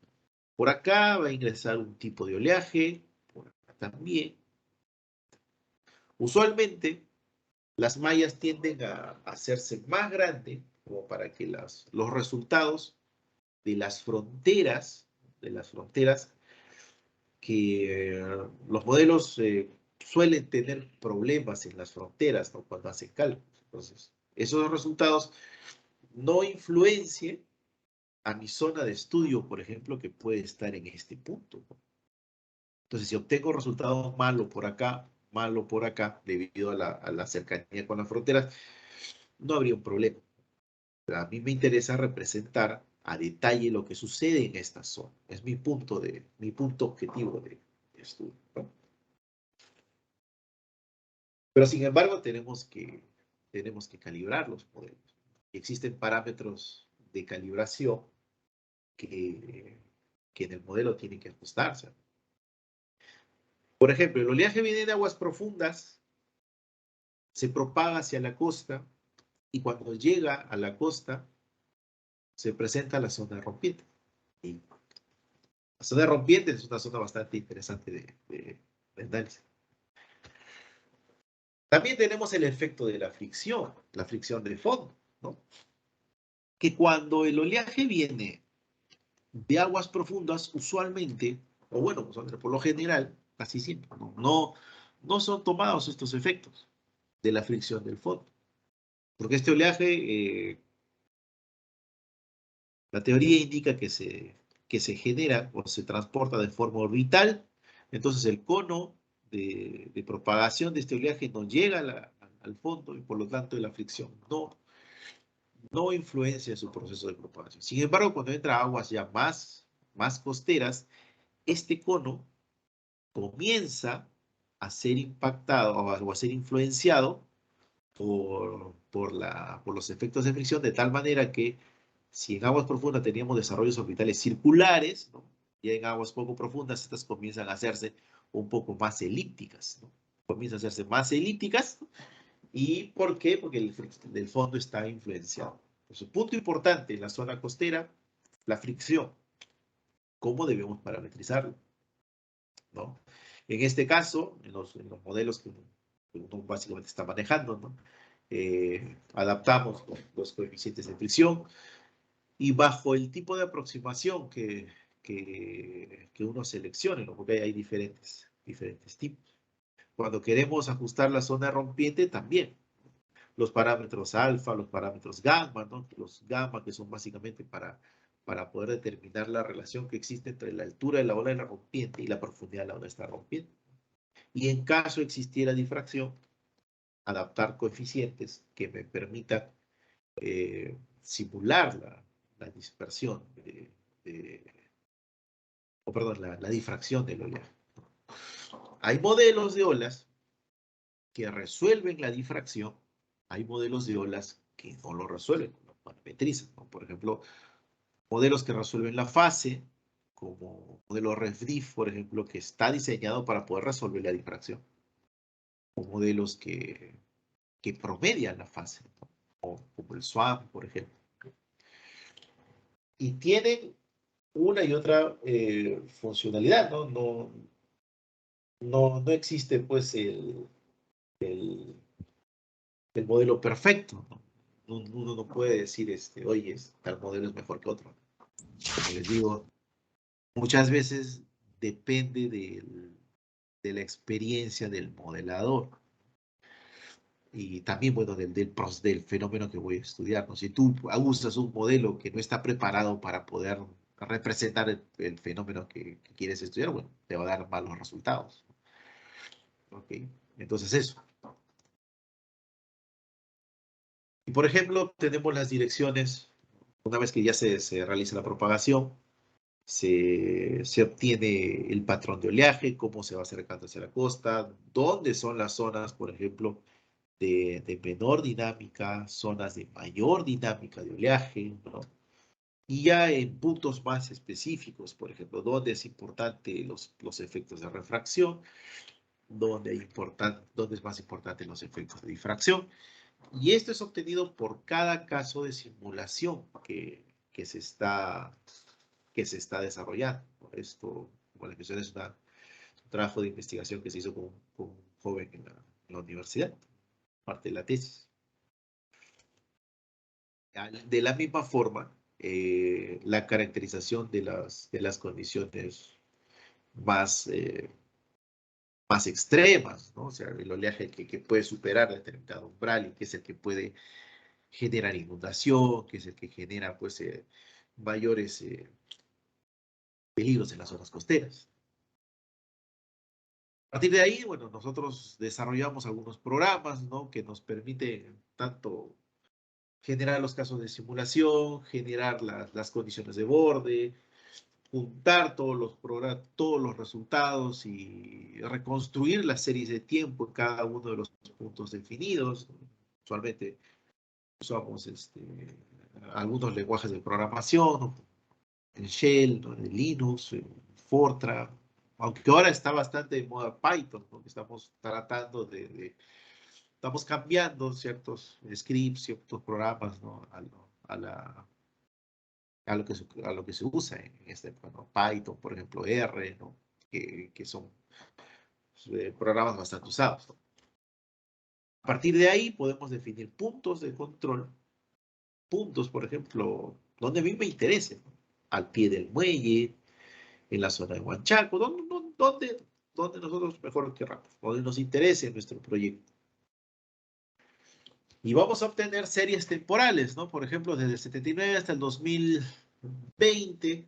Por acá va a ingresar un tipo de oleaje, por acá también. Usualmente, las mallas tienden a hacerse más grandes como para que los resultados de las fronteras, que los modelos suelen tener problemas en las fronteras, ¿no? Cuando hacen cálculos. Entonces, esos resultados no influencien a mi zona de estudio, por ejemplo, que puede estar en este punto, ¿no? Entonces, si obtengo resultados malo por acá, debido a la cercanía con las fronteras, no habría un problema. Pero a mí me interesa representar a detalle lo que sucede en esta zona. Es mi punto objetivo de estudio, ¿no? Pero sin embargo, tenemos que calibrar los modelos. Existen parámetros de calibración que en el modelo tienen que ajustarse. Por ejemplo, el oleaje viene de aguas profundas, se propaga hacia la costa y cuando llega a la costa se presenta la zona rompiente. Y la zona rompiente es una zona bastante interesante de análisis. También tenemos el efecto de la fricción de fondo, ¿no? Que cuando el oleaje viene de aguas profundas, usualmente, o bueno, por lo general, casi siempre, no son tomados estos efectos de la fricción del fondo. Porque este oleaje, la teoría indica que se genera o se transporta de forma orbital, entonces el cono de propagación de este oleaje no llega al fondo y por lo tanto la fricción no influencia su proceso de propagación. Sin embargo, cuando entra a aguas ya más costeras, este cono comienza a ser impactado o a ser influenciado por los efectos de fricción, de tal manera que si en aguas profundas teníamos desarrollos orbitales circulares, ¿no? Y en aguas poco profundas estas comienzan a hacerse un poco más elípticas, ¿no? Comienzan a hacerse más elípticas. ¿Y por qué? Porque el fondo está influenciado. Entonces, punto importante en la zona costera, la fricción. ¿Cómo debemos parametrizarlo? ¿No? En este caso, en los modelos que uno básicamente está manejando, ¿no? Adaptamos los coeficientes de fricción y bajo el tipo de aproximación que uno seleccione, ¿no? Porque hay diferentes tipos. Cuando queremos ajustar la zona rompiente, también. Los parámetros alfa, los parámetros gamma, ¿no? Los gamma que son básicamente para poder determinar la relación que existe entre la altura de la ola de la rompiente y la profundidad de la ola de esta rompiente. Y en caso existiera difracción, adaptar coeficientes que me permitan simular la dispersión, la difracción del oleaje. Hay modelos de olas que resuelven la difracción, hay modelos de olas que no lo resuelven, lo parametrizan, ¿no? Por ejemplo, modelos que resuelven la fase, como modelo RefDiff, por ejemplo, que está diseñado para poder resolver la difracción, o modelos que promedian la fase, ¿no? Como el SWAM, por ejemplo. Y tienen una y otra funcionalidad, ¿no? No existe, pues, el modelo perfecto, ¿no? Uno no puede decir, oye, tal modelo es mejor que otro. Como les digo, muchas veces depende de la experiencia del modelador y también, bueno, del fenómeno que voy a estudiar, ¿no? Si tú usas un modelo que no está preparado para poder representar el fenómeno que quieres estudiar, bueno, te va a dar malos resultados. ¿Ok? Entonces eso. Y por ejemplo, tenemos las direcciones. Una vez que ya se realiza la propagación, se obtiene el patrón de oleaje, cómo se va acercando hacia la costa, dónde son las zonas, por ejemplo, de menor dinámica, zonas de mayor dinámica de oleaje, ¿no? Y ya en puntos más específicos, por ejemplo, dónde es importante los efectos de refracción, dónde es más importante los efectos de difracción. Y esto es obtenido por cada caso de simulación que se está desarrollando. Esto, como les mencioné, es un trabajo de investigación que se hizo con un joven en la universidad, parte de la tesis. De la misma forma, la caracterización de las condiciones más, más extremas, ¿no? O sea, el oleaje que puede superar determinado umbral y que es el que puede generar inundación, que es el que genera, pues, mayores peligros en las zonas costeras. A partir de ahí, bueno, nosotros desarrollamos algunos programas, ¿no? Que nos permiten tanto generar los casos de simulación, generar las condiciones de borde, juntar todos los resultados y reconstruir las series de tiempo en cada uno de los puntos definidos. Usualmente usamos algunos lenguajes de programación, ¿no? En Shell, ¿no? En Linux, en Fortran, aunque ahora está bastante de moda Python, porque estamos tratando estamos cambiando ciertos scripts, ciertos programas, ¿no? A lo que se usa en bueno, Python, por ejemplo, R, ¿no? Que son programas bastante usados, ¿no? A partir de ahí podemos definir puntos de control, puntos, por ejemplo, donde a mí me interese, ¿no? Al pie del muelle, en la zona de Huanchaco, donde nosotros mejor querramos, donde nos interese nuestro proyecto. Y vamos a obtener series temporales, ¿no? Por ejemplo, desde el 79 hasta el 2020,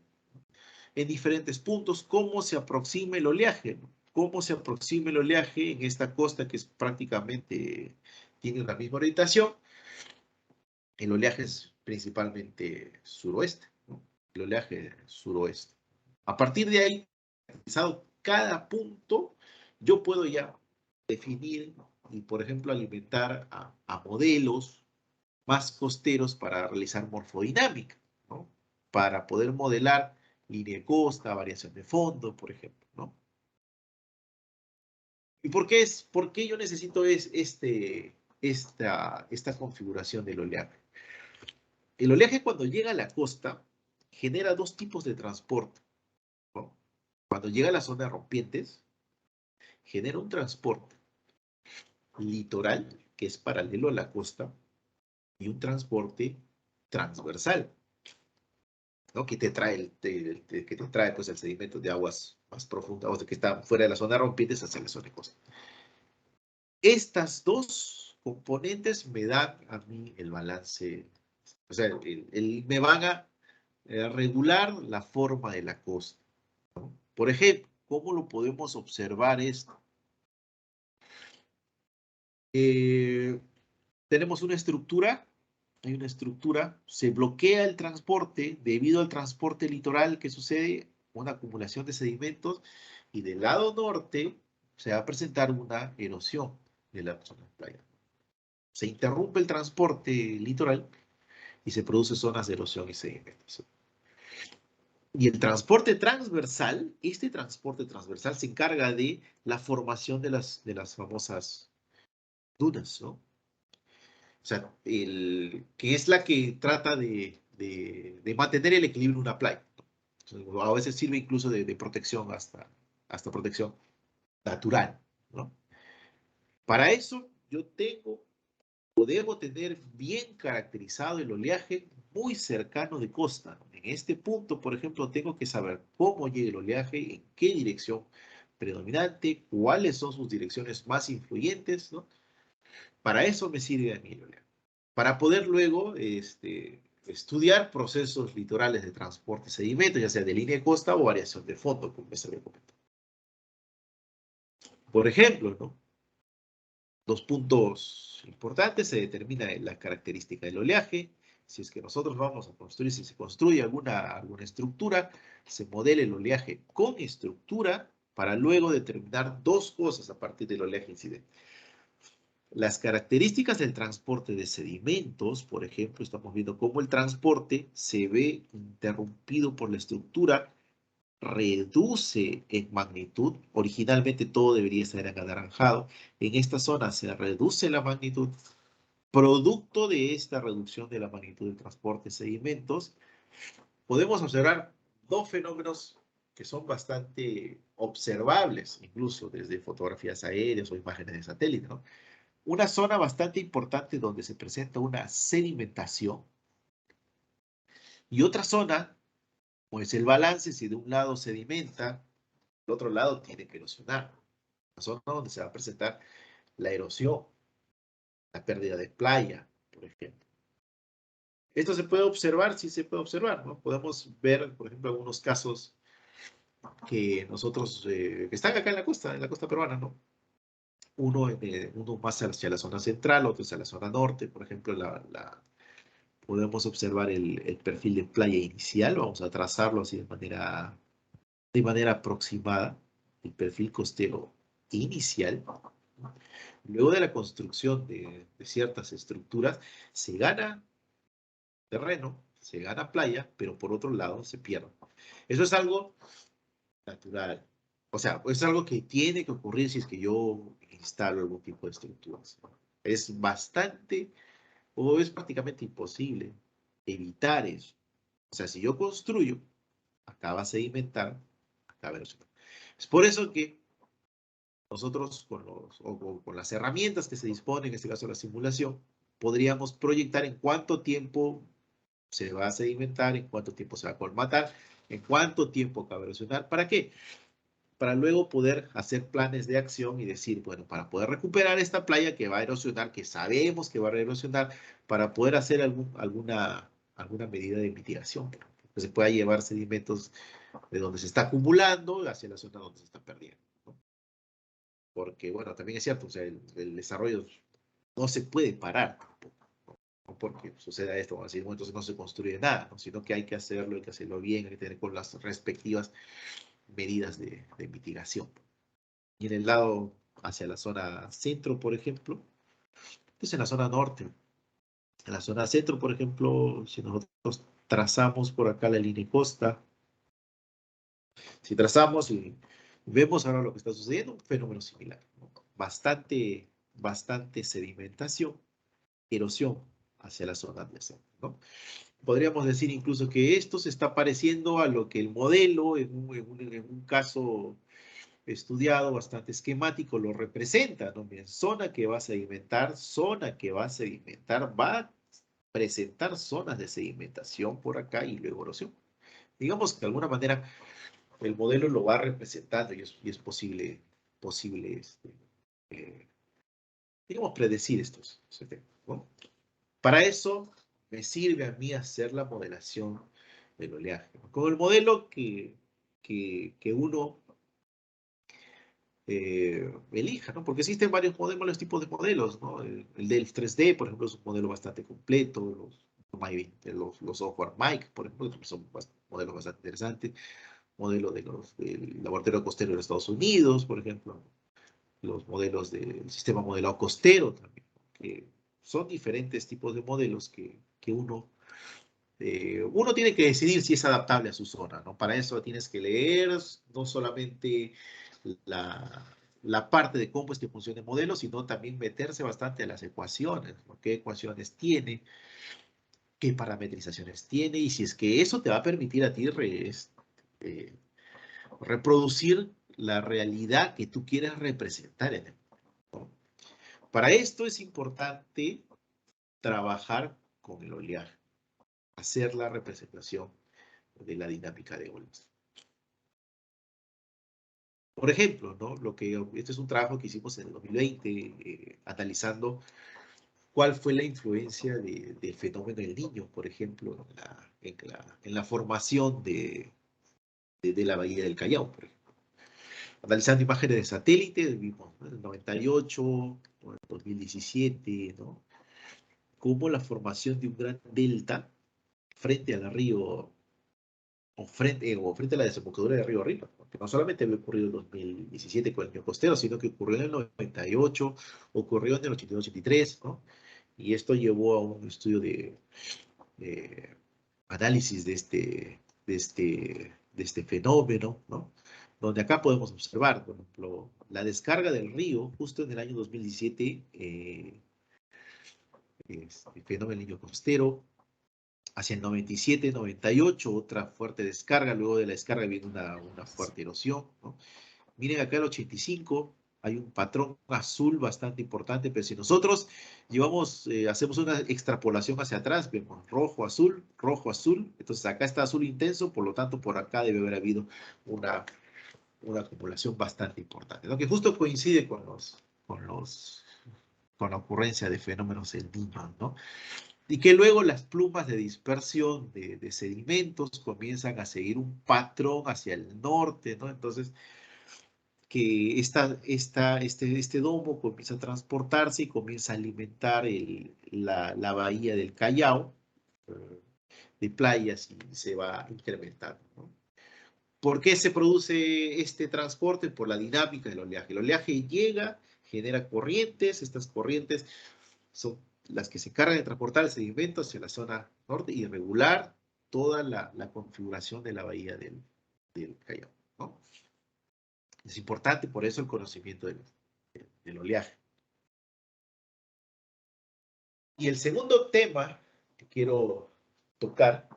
en diferentes puntos, cómo se aproxima el oleaje, ¿no? Cómo se aproxima el oleaje en esta costa que es prácticamente, tiene la misma orientación. El oleaje es principalmente suroeste, ¿no? El oleaje suroeste. A partir de ahí, analizado cada punto, yo puedo ya definir y, por ejemplo, alimentar a modelos más costeros para realizar morfodinámica, ¿no? Para poder modelar línea de costa, variación de fondo, por ejemplo, ¿no? ¿Y por qué yo necesito esta configuración del oleaje? El oleaje cuando llega a la costa genera dos tipos de transporte, ¿no? Cuando llega a la zona de rompientes, genera un transporte litoral, que es paralelo a la costa, y un transporte transversal, ¿no? Que te trae, que te trae pues, el sedimento de aguas más profundas, o sea, que está fuera de la zona de rompientes hacia la zona de costa. estas dos componentes me dan a mí el balance, o sea, me van a regular la forma de la costa, ¿no? Por ejemplo, ¿cómo lo podemos observar esto? Tenemos una estructura, hay una estructura, se bloquea el transporte debido al transporte litoral que sucede, una acumulación de sedimentos, y del lado norte se va a presentar una erosión de la zona de playa. Se interrumpe el transporte litoral y se producen zonas de erosión y sedimentación. Y el transporte transversal, este transporte transversal se encarga de la formación de las famosas dunas, ¿no? O sea, que es la que trata de mantener el equilibrio en una playa, ¿no? A veces sirve incluso de protección hasta protección natural, ¿no? Para eso debo tener bien caracterizado el oleaje muy cercano de costa. En este punto, por ejemplo, tengo que saber cómo llega el oleaje, en qué dirección predominante, cuáles son sus direcciones más influyentes, ¿no? Para eso me sirve a mí el oleaje. Para poder luego estudiar procesos litorales de transporte de sedimentos, ya sea de línea de costa o variación de fondo, como se había comentado. Por ejemplo, ¿no? Dos puntos importantes: se determina la característica del oleaje. Si es que nosotros vamos a construir, si se construye alguna estructura, se modela el oleaje con estructura para luego determinar dos cosas a partir del oleaje incidente. Las características del transporte de sedimentos, por ejemplo, estamos viendo cómo el transporte se ve interrumpido por la estructura, reduce en magnitud. Originalmente todo debería estar en anaranjado. En esta zona se reduce la magnitud. Producto de esta reducción de la magnitud del transporte de sedimentos, podemos observar dos fenómenos que son bastante observables, incluso desde fotografías aéreas o imágenes de satélite, ¿no? Una zona bastante importante donde se presenta una sedimentación, y otra zona, pues el balance, si de un lado sedimenta, del otro lado tiene que erosionar. La zona donde se va a presentar la erosión, la pérdida de playa, por ejemplo. Esto se puede observar, sí se puede observar, ¿no? Podemos ver, por ejemplo, algunos casos que nosotros, que están acá en la costa peruana, ¿no? Uno más hacia la zona central, otro hacia la zona norte. Por ejemplo, podemos observar el perfil de playa inicial. Vamos a trazarlo así de manera aproximada. El perfil costero inicial. Luego de la construcción de ciertas estructuras, se gana terreno, se gana playa, pero por otro lado se pierde. Eso es algo natural. O sea, es algo que tiene que ocurrir si es que yo instalo algún tipo de estructuras. Es bastante, o es prácticamente imposible evitar eso. O sea, si yo construyo, acaba a sedimentar, acaba a erosionar. Es por eso que nosotros con las herramientas que se disponen, en este caso la simulación, podríamos proyectar en cuánto tiempo se va a sedimentar, en cuánto tiempo se va a colmatar, en cuánto tiempo acaba de erosionar. ¿Para qué? Para luego poder hacer planes de acción y decir, bueno, para poder recuperar esta playa que va a erosionar, que sabemos que va a erosionar, para poder hacer alguna medida de mitigación, que se pueda llevar sedimentos de donde se está acumulando hacia la zona donde se está perdiendo, ¿no? Porque, bueno, también es cierto, o sea, el desarrollo no se puede parar tampoco, ¿no? Porque suceda esto, así, entonces no se construye nada, ¿no? Sino que hay que hacerlo bien, hay que tener con las respectivas medidas de mitigación. Y en el lado hacia la zona centro, por ejemplo, pues en la zona norte, en la zona centro, por ejemplo, si nosotros trazamos por acá la línea de costa, si trazamos y vemos ahora lo que está sucediendo, un fenómeno similar, ¿no? Bastante sedimentación, erosión hacia la zona adyacente, ¿no? Podríamos decir incluso que esto se está pareciendo a lo que el modelo en un caso estudiado, bastante esquemático, lo representa, ¿no? Bien, zona que va a sedimentar, va a presentar zonas de sedimentación por acá y luego erosión. Digamos que de alguna manera el modelo lo va representando y es posible digamos, predecir estos efectos, ¿no? Para eso me sirve a mí hacer la modelación del oleaje, ¿no? Con el modelo que uno elija, ¿no? Porque existen varios tipos de modelos, ¿no? El del 3D, por ejemplo, es un modelo bastante completo. Los software Mike, por ejemplo, son modelos bastante interesantes. Modelo del laboratorio costero de los Estados Unidos, por ejemplo. Los modelos del sistema modelado costero también, ¿no? Que son diferentes tipos de modelos que uno tiene que decidir si es adaptable a su zona, ¿no? Para eso tienes que leer no solamente la, la parte de cómo es que funciona el modelo, sino también meterse bastante a las ecuaciones, ¿no? ¿Qué ecuaciones tiene? ¿Qué parametrizaciones tiene? Y si es que eso te va a permitir a ti eh, reproducir la realidad que tú quieres representar en el mundo, ¿no? Para esto es importante trabajar con el oleaje, hacer la representación de la dinámica de olas. Por ejemplo, ¿no? Este es un trabajo que hicimos en el 2020, analizando cuál fue la influencia del fenómeno del Niño, por ejemplo, en la formación de la bahía del Callao, por ejemplo. Analizando imágenes de satélite, vimos, ¿no? En el 98, en el 2017, ¿no? Cómo la formación de un gran delta frente al río frente a la desembocadura del río Arriba, que no solamente había ocurrido en 2017 con el Niño Costero, sino que ocurrió en el 98, ocurrió en el 82-83, ¿no? Y esto llevó a un estudio de análisis de este fenómeno, ¿no? Donde acá podemos observar, por ejemplo, la descarga del río justo en el año 2017, el fenómeno del Niño Costero. Hacia el 97, 98, otra fuerte descarga. Luego de la descarga viene una fuerte erosión, ¿no? Miren acá el 85, hay un patrón azul bastante importante, pero si nosotros hacemos una extrapolación hacia atrás, vemos rojo, azul, entonces acá está azul intenso, por lo tanto por acá debe haber habido una acumulación bastante importante, ¿no? Que justo coincide con la ocurrencia de fenómenos El Niño, ¿no? Y que luego las plumas de dispersión de sedimentos comienzan a seguir un patrón hacia el norte, ¿no? Entonces, que este domo comienza a transportarse y comienza a alimentar la bahía del Callao de playas y se va incrementando, ¿no? ¿Por qué se produce este transporte? Por la dinámica del oleaje. El oleaje llega, genera corrientes, estas corrientes son las que se encargan de transportar el sedimento hacia la zona norte y regular toda la configuración de la bahía del Callao, ¿no? Es importante por eso el conocimiento del oleaje. Y el segundo tema que quiero tocar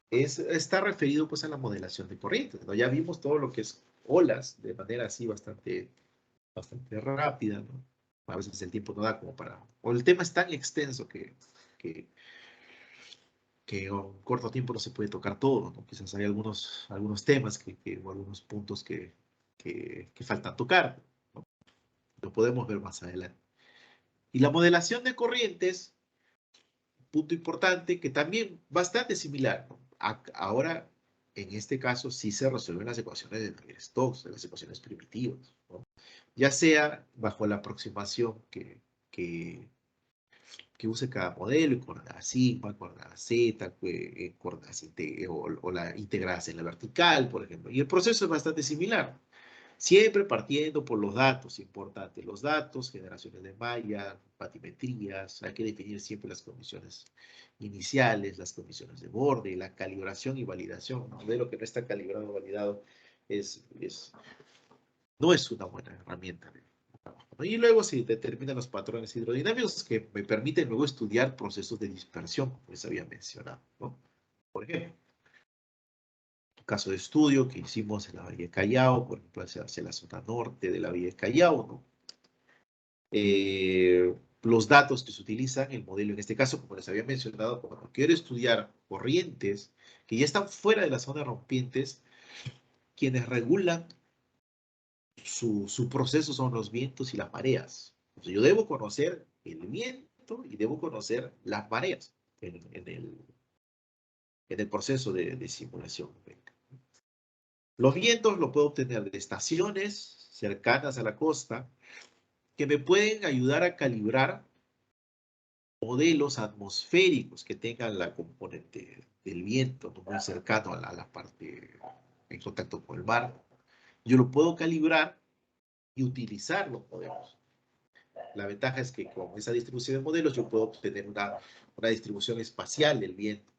está referido pues a la modelación de corrientes, ¿no? Ya vimos todo lo que es olas de manera así bastante rápida, ¿no? A veces el tiempo no da como para... O el tema es tan extenso que en un corto tiempo no se puede tocar todo, ¿no? Quizás hay algunos temas o algunos puntos que faltan tocar, ¿no? Lo podemos ver más adelante. Y la modelación de corrientes, punto importante, que también bastante similar, ¿no? Ahora, en este caso, sí se resuelven las ecuaciones de Navier-Stokes, las ecuaciones primitivas, ¿no? Ya sea bajo la aproximación que use cada modelo, coordenadas sigma, coordenadas z, coordenadas o la integradas en la vertical, por ejemplo. Y el proceso es bastante similar. Siempre partiendo por los datos, importantes. Los datos, generaciones de malla, batimetrías, hay que definir siempre las condiciones iniciales, las condiciones de borde, la calibración y validación. Un modelo que no está calibrado o validado no es una buena herramienta de trabajo, ¿no? Y luego se determinan los patrones hidrodinámicos que me permiten luego estudiar procesos de dispersión, como les había mencionado, ¿no? Por ejemplo, un caso de estudio que hicimos en la bahía de Callao, por ejemplo, hacia la zona norte de la bahía de Callao, ¿no? Los datos que se utilizan, el modelo en este caso, como les había mencionado, cuando quiero estudiar corrientes que ya están fuera de la zona de rompientes, quienes regulan su proceso son los vientos y las mareas, Entonces, yo debo conocer el viento y debo conocer las mareas en el proceso de simulación. Los vientos los puedo obtener de estaciones cercanas a la costa que me pueden ayudar a calibrar modelos atmosféricos que tengan la componente del viento, ¿no? Muy cercano a la parte en contacto con el mar. Yo lo puedo calibrar y utilizar los modelos. La ventaja es que con esa distribución de modelos yo puedo obtener una distribución espacial del viento.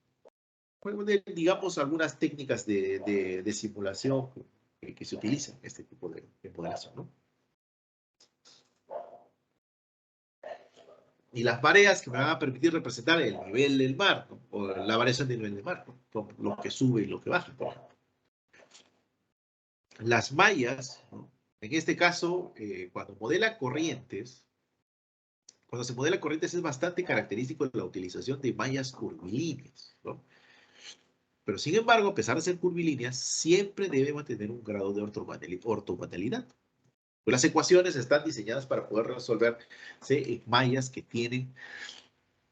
Bueno, digamos, algunas técnicas de simulación que se utilizan en este tipo de modelación, ¿no? Y las mareas que me van a permitir representar el nivel del mar, ¿no? O la variación del nivel del mar, ¿no? Lo que sube y lo que baja, por ejemplo. Las mallas, ¿no? En este caso, cuando se modela corrientes es bastante característico la utilización de mallas curvilíneas, ¿no? Pero sin embargo, a pesar de ser curvilíneas, siempre debe mantener un grado de ortogonalidad. Pues las ecuaciones están diseñadas para poder resolverse en mallas que tienen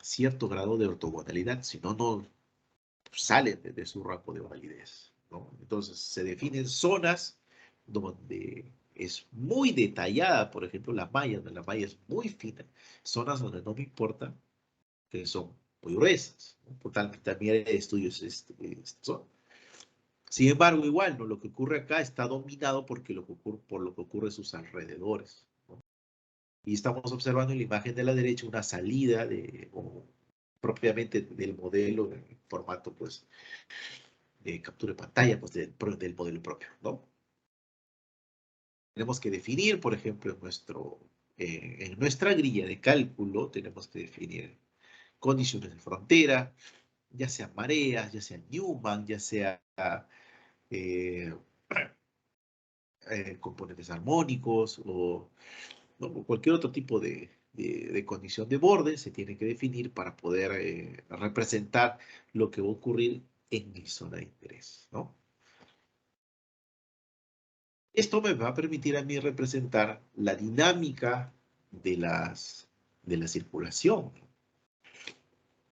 cierto grado de ortogonalidad, si no, no salen de su rango de validez, ¿no? Entonces, se definen zonas donde es muy detallada, por ejemplo, la malla, donde la malla es muy fina, zonas donde no me importa que son muy gruesas, ¿no? Por tanto, también hay estudios son. Sin embargo, igual, ¿no? Lo que ocurre acá está dominado por lo que ocurre a sus alrededores, ¿no? Y estamos observando en la imagen de la derecha una salida propiamente del modelo en formato, pues, de captura de pantalla, pues, del modelo propio, ¿no? Tenemos que definir, por ejemplo, en nuestra grilla de cálculo, tenemos que definir condiciones de frontera, ya sean mareas, ya sea Newman, ya sea eh, componentes armónicos o, ¿no? O cualquier otro tipo de condición de borde se tiene que definir para poder representar lo que va a ocurrir en mi zona de interés, ¿no? Esto me va a permitir a mí representar la dinámica de la circulación.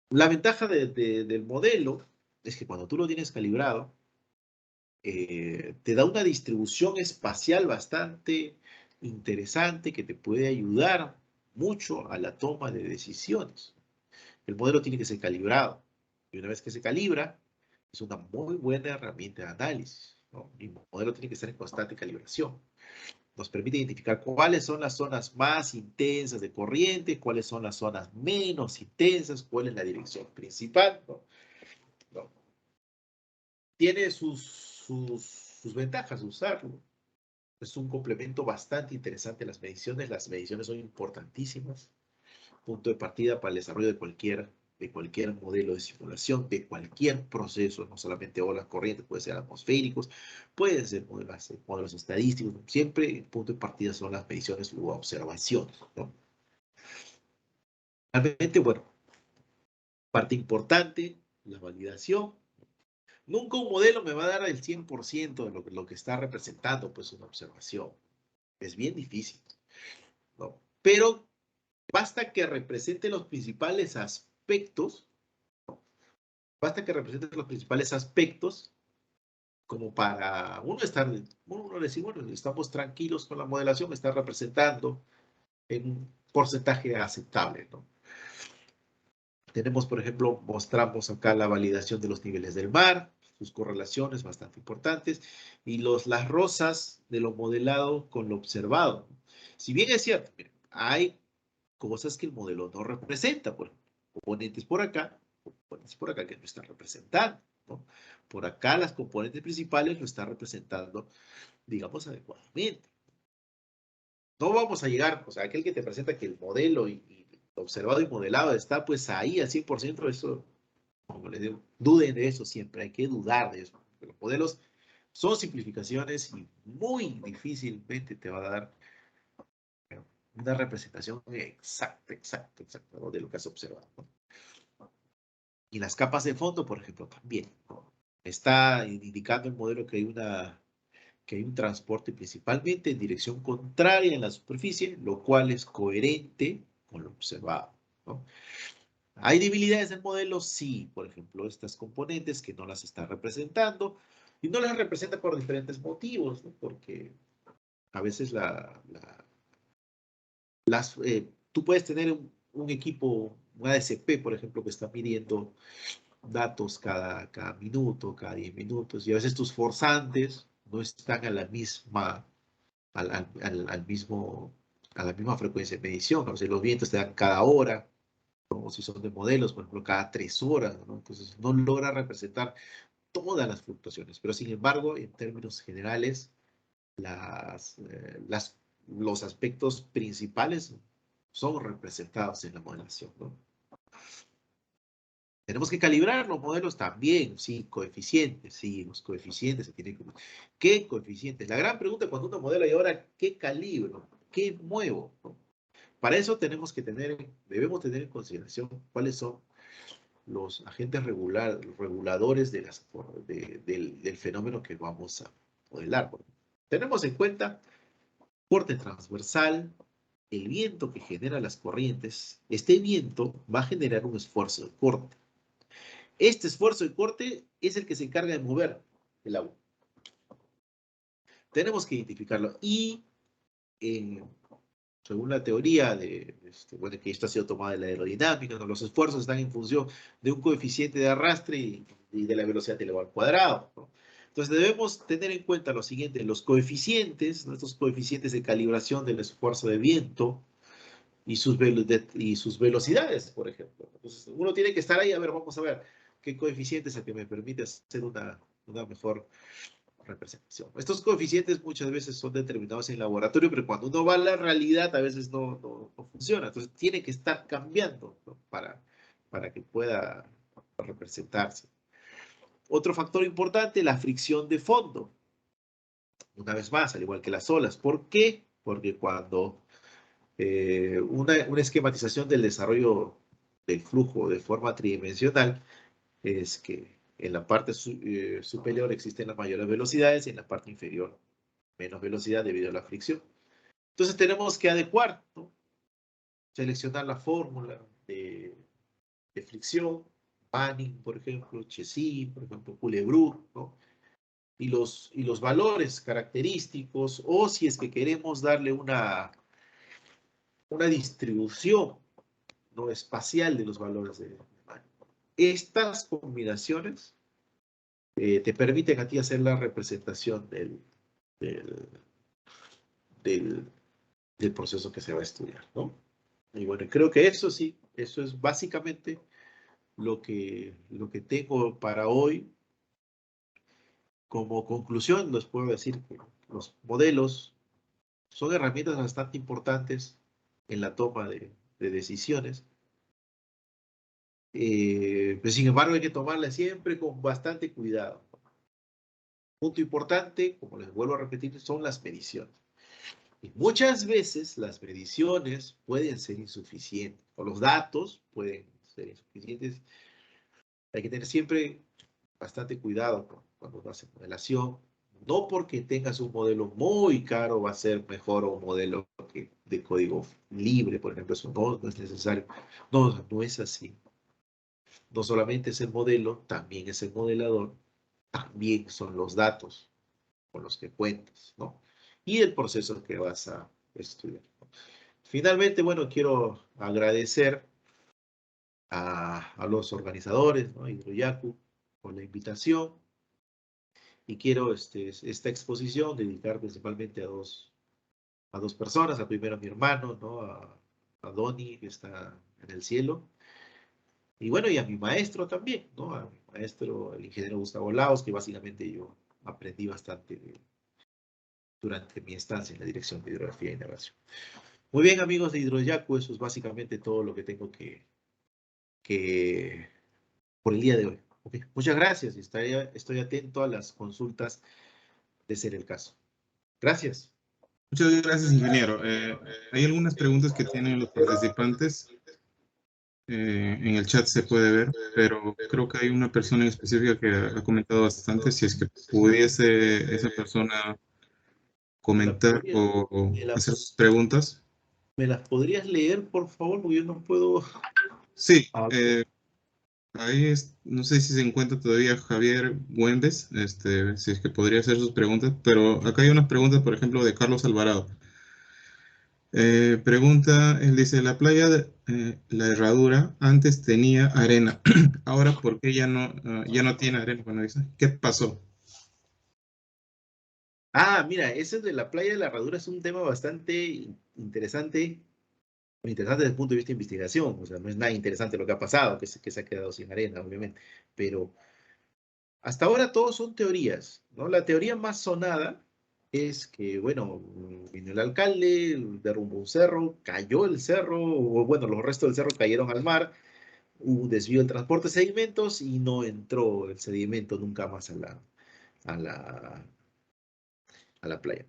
La ventaja del modelo es que cuando tú lo tienes calibrado, te da una distribución espacial bastante interesante que te puede ayudar mucho a la toma de decisiones. El modelo tiene que ser calibrado. Y una vez que se calibra, es una muy buena herramienta de análisis, ¿no? Y el modelo tiene que estar en constante calibración. Nos permite identificar cuáles son las zonas más intensas de corriente, cuáles son las zonas menos intensas, cuál es la dirección principal, ¿no? ¿No? Tiene sus ventajas usarlo. Es un complemento bastante interesante a las mediciones. Las mediciones son importantísimas. Punto de partida para el desarrollo de cualquier modelo de simulación, de cualquier proceso, no solamente olas corrientes, puede ser atmosféricos, pueden ser modelos estadísticos. Siempre el punto de partida son las mediciones u observaciones, ¿no? Realmente, bueno, parte importante, la validación. Nunca un modelo me va a dar el 100% de lo que está representando, pues, una observación. Es bien difícil, ¿no? Pero basta que represente los principales aspectos, como para uno decir, bueno, estamos tranquilos con la modelación, está representando en un porcentaje aceptable, ¿no? Tenemos, por ejemplo, mostramos acá la validación de los niveles del mar, sus correlaciones bastante importantes, y las rosas de lo modelado con lo observado. Si bien es cierto, miren, hay cosas que el modelo no representa, por ejemplo, componentes por acá que no están representando, ¿no? Por acá las componentes principales lo están representando, digamos, adecuadamente. No vamos a llegar, o sea, aquel que te presenta que el modelo y observado y modelado está pues ahí al 100%, eso, como les digo, duden de eso siempre, hay que dudar de eso. Los modelos son simplificaciones y muy difícilmente te va a dar una representación exacta, ¿no? De lo que has observado, ¿no? Y las capas de fondo, por ejemplo, también, ¿no? Está indicando el modelo que hay que hay un transporte principalmente en dirección contraria en la superficie, lo cual es coherente con lo observado, ¿no? ¿Hay debilidades del modelo? Sí, por ejemplo, estas componentes que no las está representando, y no las representa por diferentes motivos, ¿no? Porque a veces tú puedes tener un equipo, un ADCP, por ejemplo, que está midiendo datos cada minuto, cada 10 minutos, y a veces tus forzantes no están a la misma, al mismo, a la misma frecuencia de medición. O sea, los vientos te dan cada hora, como si son de modelos, por ejemplo, cada 3 horas, ¿no? Entonces no logra representar todas las fluctuaciones, pero sin embargo, en términos generales, los aspectos principales son representados en la modelación, ¿no? Tenemos que calibrar los modelos también, sí, coeficientes, sí, los coeficientes se tienen que... ¿Qué coeficientes? La gran pregunta cuando uno modela, ¿y ahora qué calibro? ¿Qué muevo? ¿No? Para eso debemos tener en consideración cuáles son los agentes reguladores del fenómeno que vamos a modelar. Tenemos en cuenta corte transversal, el viento que genera las corrientes. Este viento va a generar un esfuerzo de corte. Este esfuerzo de corte es el que se encarga de mover el agua. Tenemos que identificarlo. Y según la teoría bueno, que esto ha sido tomada de la aerodinámica, ¿no? Los esfuerzos están en función de un coeficiente de arrastre y de la velocidad elevado al cuadrado, ¿no? Entonces debemos tener en cuenta lo siguiente, los coeficientes, ¿no? Estos coeficientes de calibración del esfuerzo de viento y sus velocidades, por ejemplo. Entonces uno tiene que estar ahí, a ver, vamos a ver qué coeficiente es el que me permite hacer una mejor representación. Estos coeficientes muchas veces son determinados en laboratorio, pero cuando uno va a la realidad a veces no funciona. Entonces tiene que estar cambiando, ¿no? para que pueda representarse. Otro factor importante, la fricción de fondo. Una vez más, al igual que las olas. ¿Por qué? Porque cuando una esquematización del desarrollo del flujo de forma tridimensional es que en la parte superior existen las mayores velocidades y en la parte inferior menos velocidad debido a la fricción. Entonces tenemos que adecuar, ¿no? Seleccionar la fórmula de fricción, Manning, por ejemplo, Chessy, por ejemplo, Culebrook, ¿no? Y los valores característicos, o si es que queremos darle una distribución, ¿no? Espacial de los valores de Manning. Estas combinaciones te permiten a ti hacer la representación del proceso que se va a estudiar, ¿no? Y bueno, creo que eso sí, eso es básicamente lo que tengo para hoy. Como conclusión, les puedo decir que los modelos son herramientas bastante importantes en la toma de decisiones. Pero sin embargo, hay que tomarlas siempre con bastante cuidado. Punto importante, como les vuelvo a repetir, son las mediciones. Y muchas veces las mediciones pueden ser insuficientes, o los datos pueden ser insuficientes. Hay que tener siempre bastante cuidado cuando uno hace modelación. No porque tengas un modelo muy caro va a ser mejor un modelo de código libre, por ejemplo. Eso no es necesario. No es así. No solamente es el modelo, también es el modelador, también son los datos con los que cuentas, ¿no? Y el proceso que vas a estudiar. Finalmente, bueno, quiero agradecer a los organizadores, ¿no? Hidroyacu, por la invitación. Y quiero esta exposición dedicar principalmente a dos personas. A primero a mi hermano, ¿no? A Donny, que está en el cielo. Y bueno, y a mi maestro también, ¿no? A mi maestro, el ingeniero Gustavo Laos, que básicamente yo aprendí bastante durante mi estancia en la Dirección de Hidrografía e Navegación. Muy bien, amigos de Hidroyacu, eso es básicamente todo lo que tengo que por el día de hoy. Okay. Muchas gracias y estoy atento a las consultas de ser el caso. Gracias. Muchas gracias, ingeniero. Hay algunas preguntas que tienen los participantes. En el chat se puede ver, pero creo que hay una persona en específica que ha comentado bastante. Si es que pudiese esa persona comentar o hacer sus preguntas. ¿Me las podrías leer, por favor? Porque yo no puedo... Sí, ahí no sé si se encuentra todavía Javier Güembes, si es que podría hacer sus preguntas, pero acá hay unas preguntas, por ejemplo, de Carlos Alvarado. Pregunta, él dice, la playa de La Herradura antes tenía arena, ahora ¿por qué ya no tiene arena? Bueno, dice, ¿qué pasó? Mira, ese de la playa de la Herradura es un tema bastante interesante desde el punto de vista de investigación. O sea, no es nada interesante lo que ha pasado, que se ha quedado sin arena, obviamente. Pero hasta ahora todos son teorías, ¿no? La teoría más sonada es que, bueno, vino el alcalde, derrumbó un cerro, cayó el cerro, o bueno, los restos del cerro cayeron al mar, hubo un desvío del transporte de sedimentos y no entró el sedimento nunca más a la, a la playa.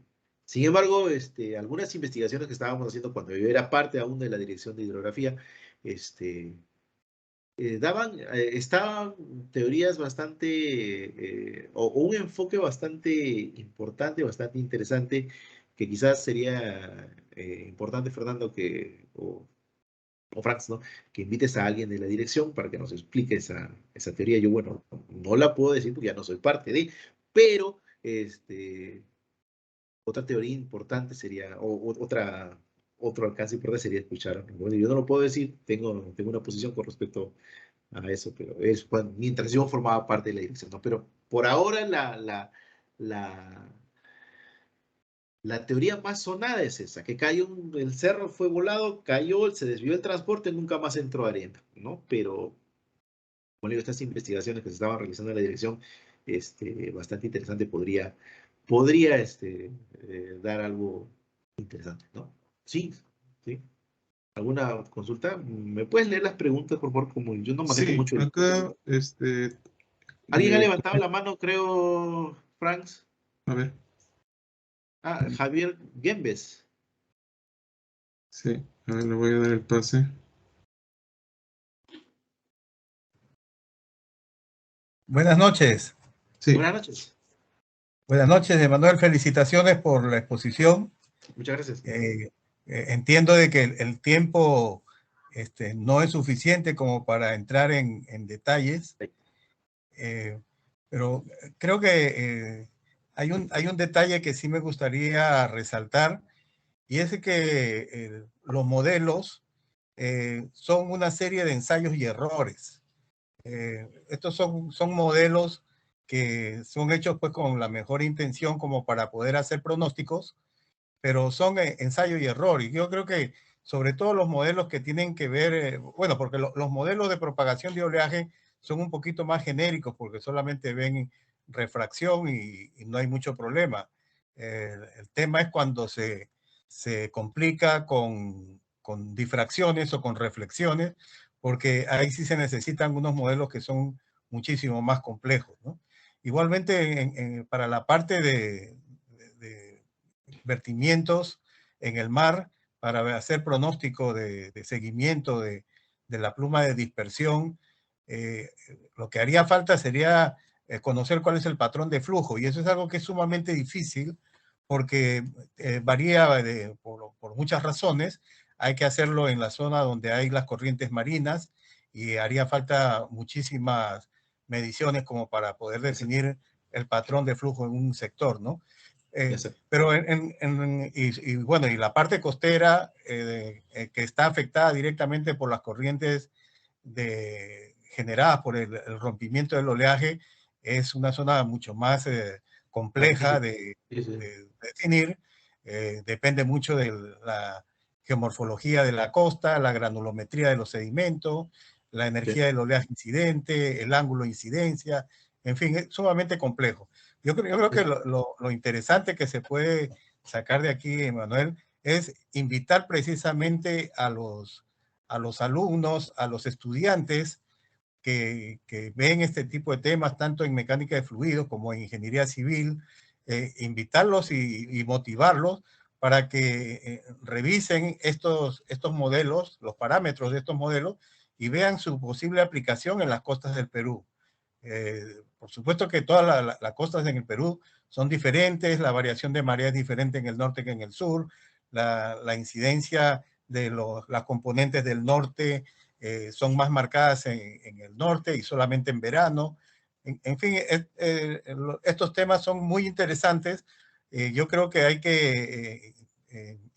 Sin embargo, algunas investigaciones que estábamos haciendo cuando yo era parte aún de la Dirección de Hidrografía, estaban teorías bastante, o un enfoque bastante importante, bastante interesante, que quizás sería importante, Fernando, o Franz, ¿no? Que invites a alguien de la dirección para que nos explique esa teoría. Yo, bueno, no la puedo decir porque ya no soy parte de, pero otra teoría importante sería, otro alcance importante sería escuchar. Bueno, yo no lo puedo decir, tengo una posición con respecto a eso, pero mientras yo formaba parte de la dirección, ¿no? Pero por ahora la, la teoría más sonada es esa, que el cerro fue volado, cayó, se desvió el transporte, nunca más entró arena, ¿no? Pero, bueno, digo, estas investigaciones que se estaban realizando en la dirección, bastante interesante, podría dar algo interesante, ¿no? Sí, sí. ¿Alguna consulta? ¿Me puedes leer las preguntas, por favor? Como yo no manejo Sí, mucho el... acá, Alguien ha levantado la mano, creo, Franks. a ver, Javier Gembes. sí, a ver, le voy a dar el pase. Buenas noches. Sí, Buenas noches. Buenas noches, Emanuel. Felicitaciones por la exposición. Muchas gracias. Entiendo de que el tiempo no es suficiente como para entrar en detalles, pero creo que hay un detalle que sí me gustaría resaltar, y es que los modelos son una serie de ensayos y errores. Estos son modelos que son hechos pues con la mejor intención como para poder hacer pronósticos, pero son ensayo y error. Y yo creo que sobre todo los modelos que tienen que ver, bueno, porque los modelos de propagación de oleaje son un poquito más genéricos porque solamente ven refracción y no hay mucho problema. El tema es cuando se complica con difracciones o con reflexiones, porque ahí sí se necesitan unos modelos que son muchísimo más complejos, ¿no? Igualmente, para la parte de vertimientos en el mar, para hacer pronóstico de seguimiento de la pluma de dispersión, lo que haría falta sería conocer cuál es el patrón de flujo, y eso es algo que es sumamente difícil porque varía por muchas razones. Hay que hacerlo en la zona donde hay las corrientes marinas y haría falta muchísimas mediciones como para poder definir el patrón de flujo en un sector, ¿no? Pero bueno, y la parte costera que está afectada directamente por las corrientes generadas por el rompimiento del oleaje, es una zona mucho más compleja de definir. Depende mucho de la geomorfología de la costa, la granulometría de los sedimentos, la energía del oleaje incidente, el ángulo de incidencia, en fin, es sumamente complejo. Yo creo que lo interesante que se puede sacar de aquí, Emanuel, es invitar precisamente a los alumnos, a los estudiantes que ven este tipo de temas, tanto en mecánica de fluidos como en ingeniería civil, invitarlos y motivarlos para que revisen estos modelos, los parámetros de estos modelos, y vean su posible aplicación en las costas del Perú. Por supuesto que todas las costas en el Perú son diferentes, la variación de marea es diferente en el norte que en el sur, la incidencia de las componentes del norte son más marcadas en el norte y solamente en verano. En fin, estos temas son muy interesantes. Yo creo que hay que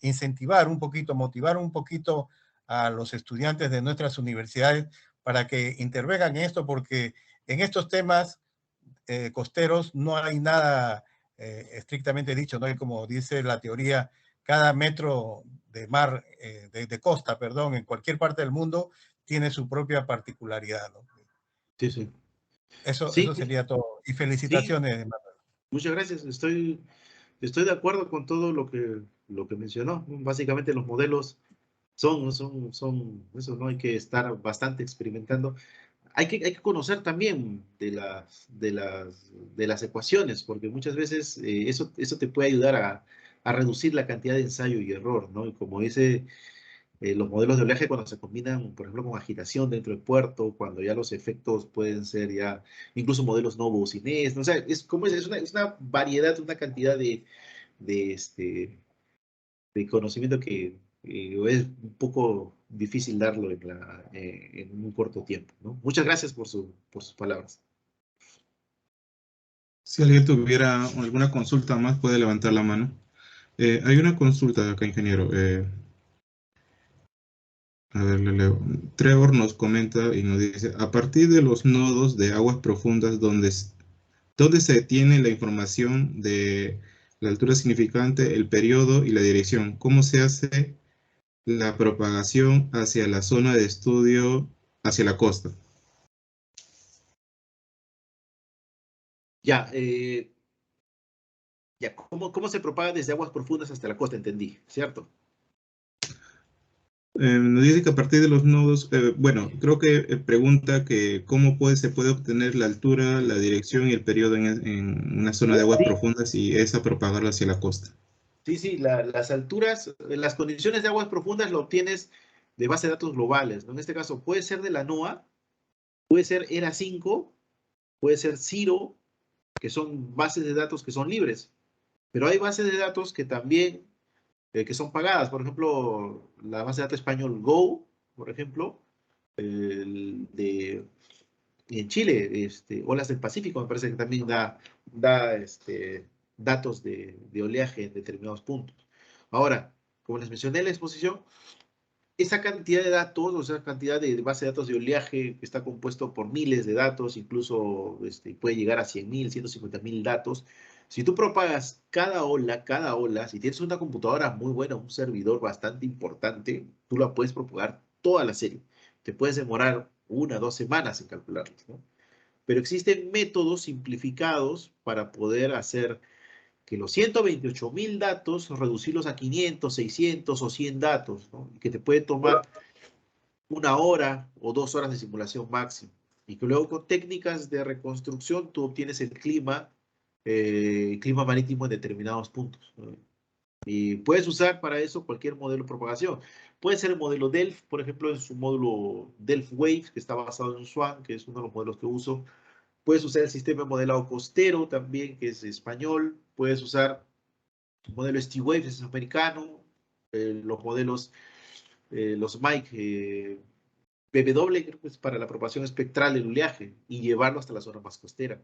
incentivar un poquito, motivar un poquito a los estudiantes de nuestras universidades para que intervengan en esto, porque en estos temas costeros no hay nada estrictamente dicho, ¿no? Hay, como dice la teoría, cada metro de mar, de costa, perdón, en cualquier parte del mundo tiene su propia particularidad, ¿no? Sí, sí. Eso Sí, sería todo. Y sí, felicitaciones, Manuel. muchas gracias. Estoy de acuerdo con todo lo que mencionó. Básicamente los modelos son, eso no hay que estar bastante experimentando. Hay que conocer también de las ecuaciones, porque muchas veces eso te puede ayudar a reducir la cantidad de ensayo y error, ¿no? Y como dice, los modelos de oleaje cuando se combinan, por ejemplo, con agitación dentro del puerto, cuando ya los efectos pueden ser ya, incluso modelos no boussinesq, ¿no? O sea, es una variedad, una cantidad de conocimiento que es un poco difícil darlo en un corto tiempo, ¿no? Muchas gracias por sus palabras. Si alguien tuviera alguna consulta más, puede levantar la mano. Hay una consulta acá, ingeniero. A ver, le leo. Trevor nos comenta y nos dice, a partir de los nodos de aguas profundas donde se tiene la información de la altura significante, el periodo y la dirección, ¿cómo se hace la propagación hacia la zona de estudio, hacia la costa? Ya, ¿cómo se propaga desde aguas profundas hasta la costa? Entendí, ¿cierto? Nos dice que a partir de los nodos, bueno, creo que pregunta que cómo se puede obtener la altura, la dirección y el periodo en una zona de aguas profundas y esa propagarla hacia la costa. Sí, las alturas, las condiciones de aguas profundas lo obtienes de base de datos globales, ¿no? En este caso puede ser de la NOAA, puede ser ERA5, puede ser CIRO, que son bases de datos que son libres, pero hay bases de datos que también que son pagadas. Por ejemplo, la base de datos español Go, por ejemplo, y en Chile, Olas del Pacífico, me parece que también da datos de oleaje en determinados puntos. Ahora, como les mencioné en la exposición, esa cantidad de datos, o sea, cantidad de base de datos de oleaje que está compuesto por miles de datos, incluso puede llegar a 100.000, 150.000 datos. Si tú propagas cada ola, si tienes una computadora muy buena, un servidor bastante importante, tú la puedes propagar toda la serie. Te puedes demorar 1 o 2 semanas en calcularlos, ¿no? Pero existen métodos simplificados para poder hacer que los 128.000 datos, reducirlos a 500, 600 o 100 datos, ¿no? Y que te puede tomar 1 hora o 2 horas de simulación máximo. Y que luego con técnicas de reconstrucción tú obtienes el clima marítimo en determinados puntos, ¿no? Y puedes usar para eso cualquier modelo de propagación. Puede ser el modelo Delft, por ejemplo, en su módulo Delft Wave, que está basado en Swan, que es uno de los modelos que uso. Puedes usar el sistema modelado costero también, que es español. Puedes usar el modelo ST-Wave, que es americano. Los modelos, los Mike BBW, creo que es para la propagación espectral del oleaje, y llevarlo hasta la zona más costera.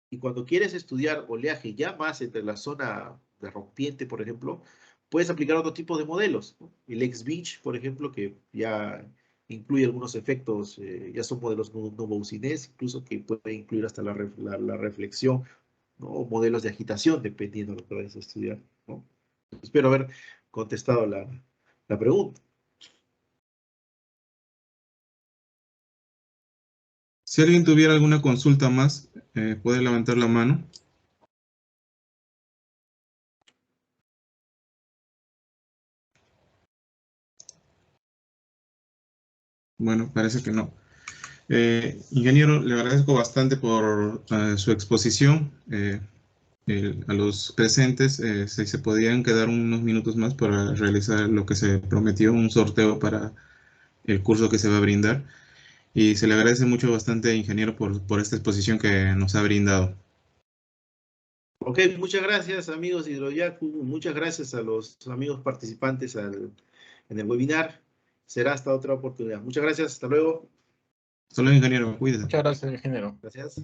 Y cuando quieres estudiar oleaje ya más entre la zona de rompiente, por ejemplo, puedes aplicar otro tipo de modelos, ¿no? El X-Beach, por ejemplo, que ya incluye algunos efectos, ya son modelos no boussinesq, incluso que puede incluir hasta la reflexión, ¿no? O modelos de agitación, dependiendo de lo que vayas a estudiar, ¿no? Espero haber contestado la pregunta. Si alguien tuviera alguna consulta más, puede levantar la mano. Bueno, parece que no. Ingeniero, le agradezco bastante por su exposición. A los presentes, si se podían quedar unos minutos más para realizar lo que se prometió, un sorteo para el curso que se va a brindar. Y se le agradece mucho bastante, ingeniero, por esta exposición que nos ha brindado. Ok, muchas gracias amigos Hidroyaku, muchas gracias a los amigos participantes en el webinar. Será hasta otra oportunidad. Muchas gracias, hasta luego. Hasta luego, ingeniero, cuídese. Muchas gracias, ingeniero. Gracias.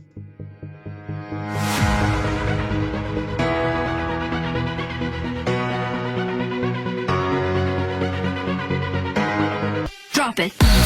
Drop it.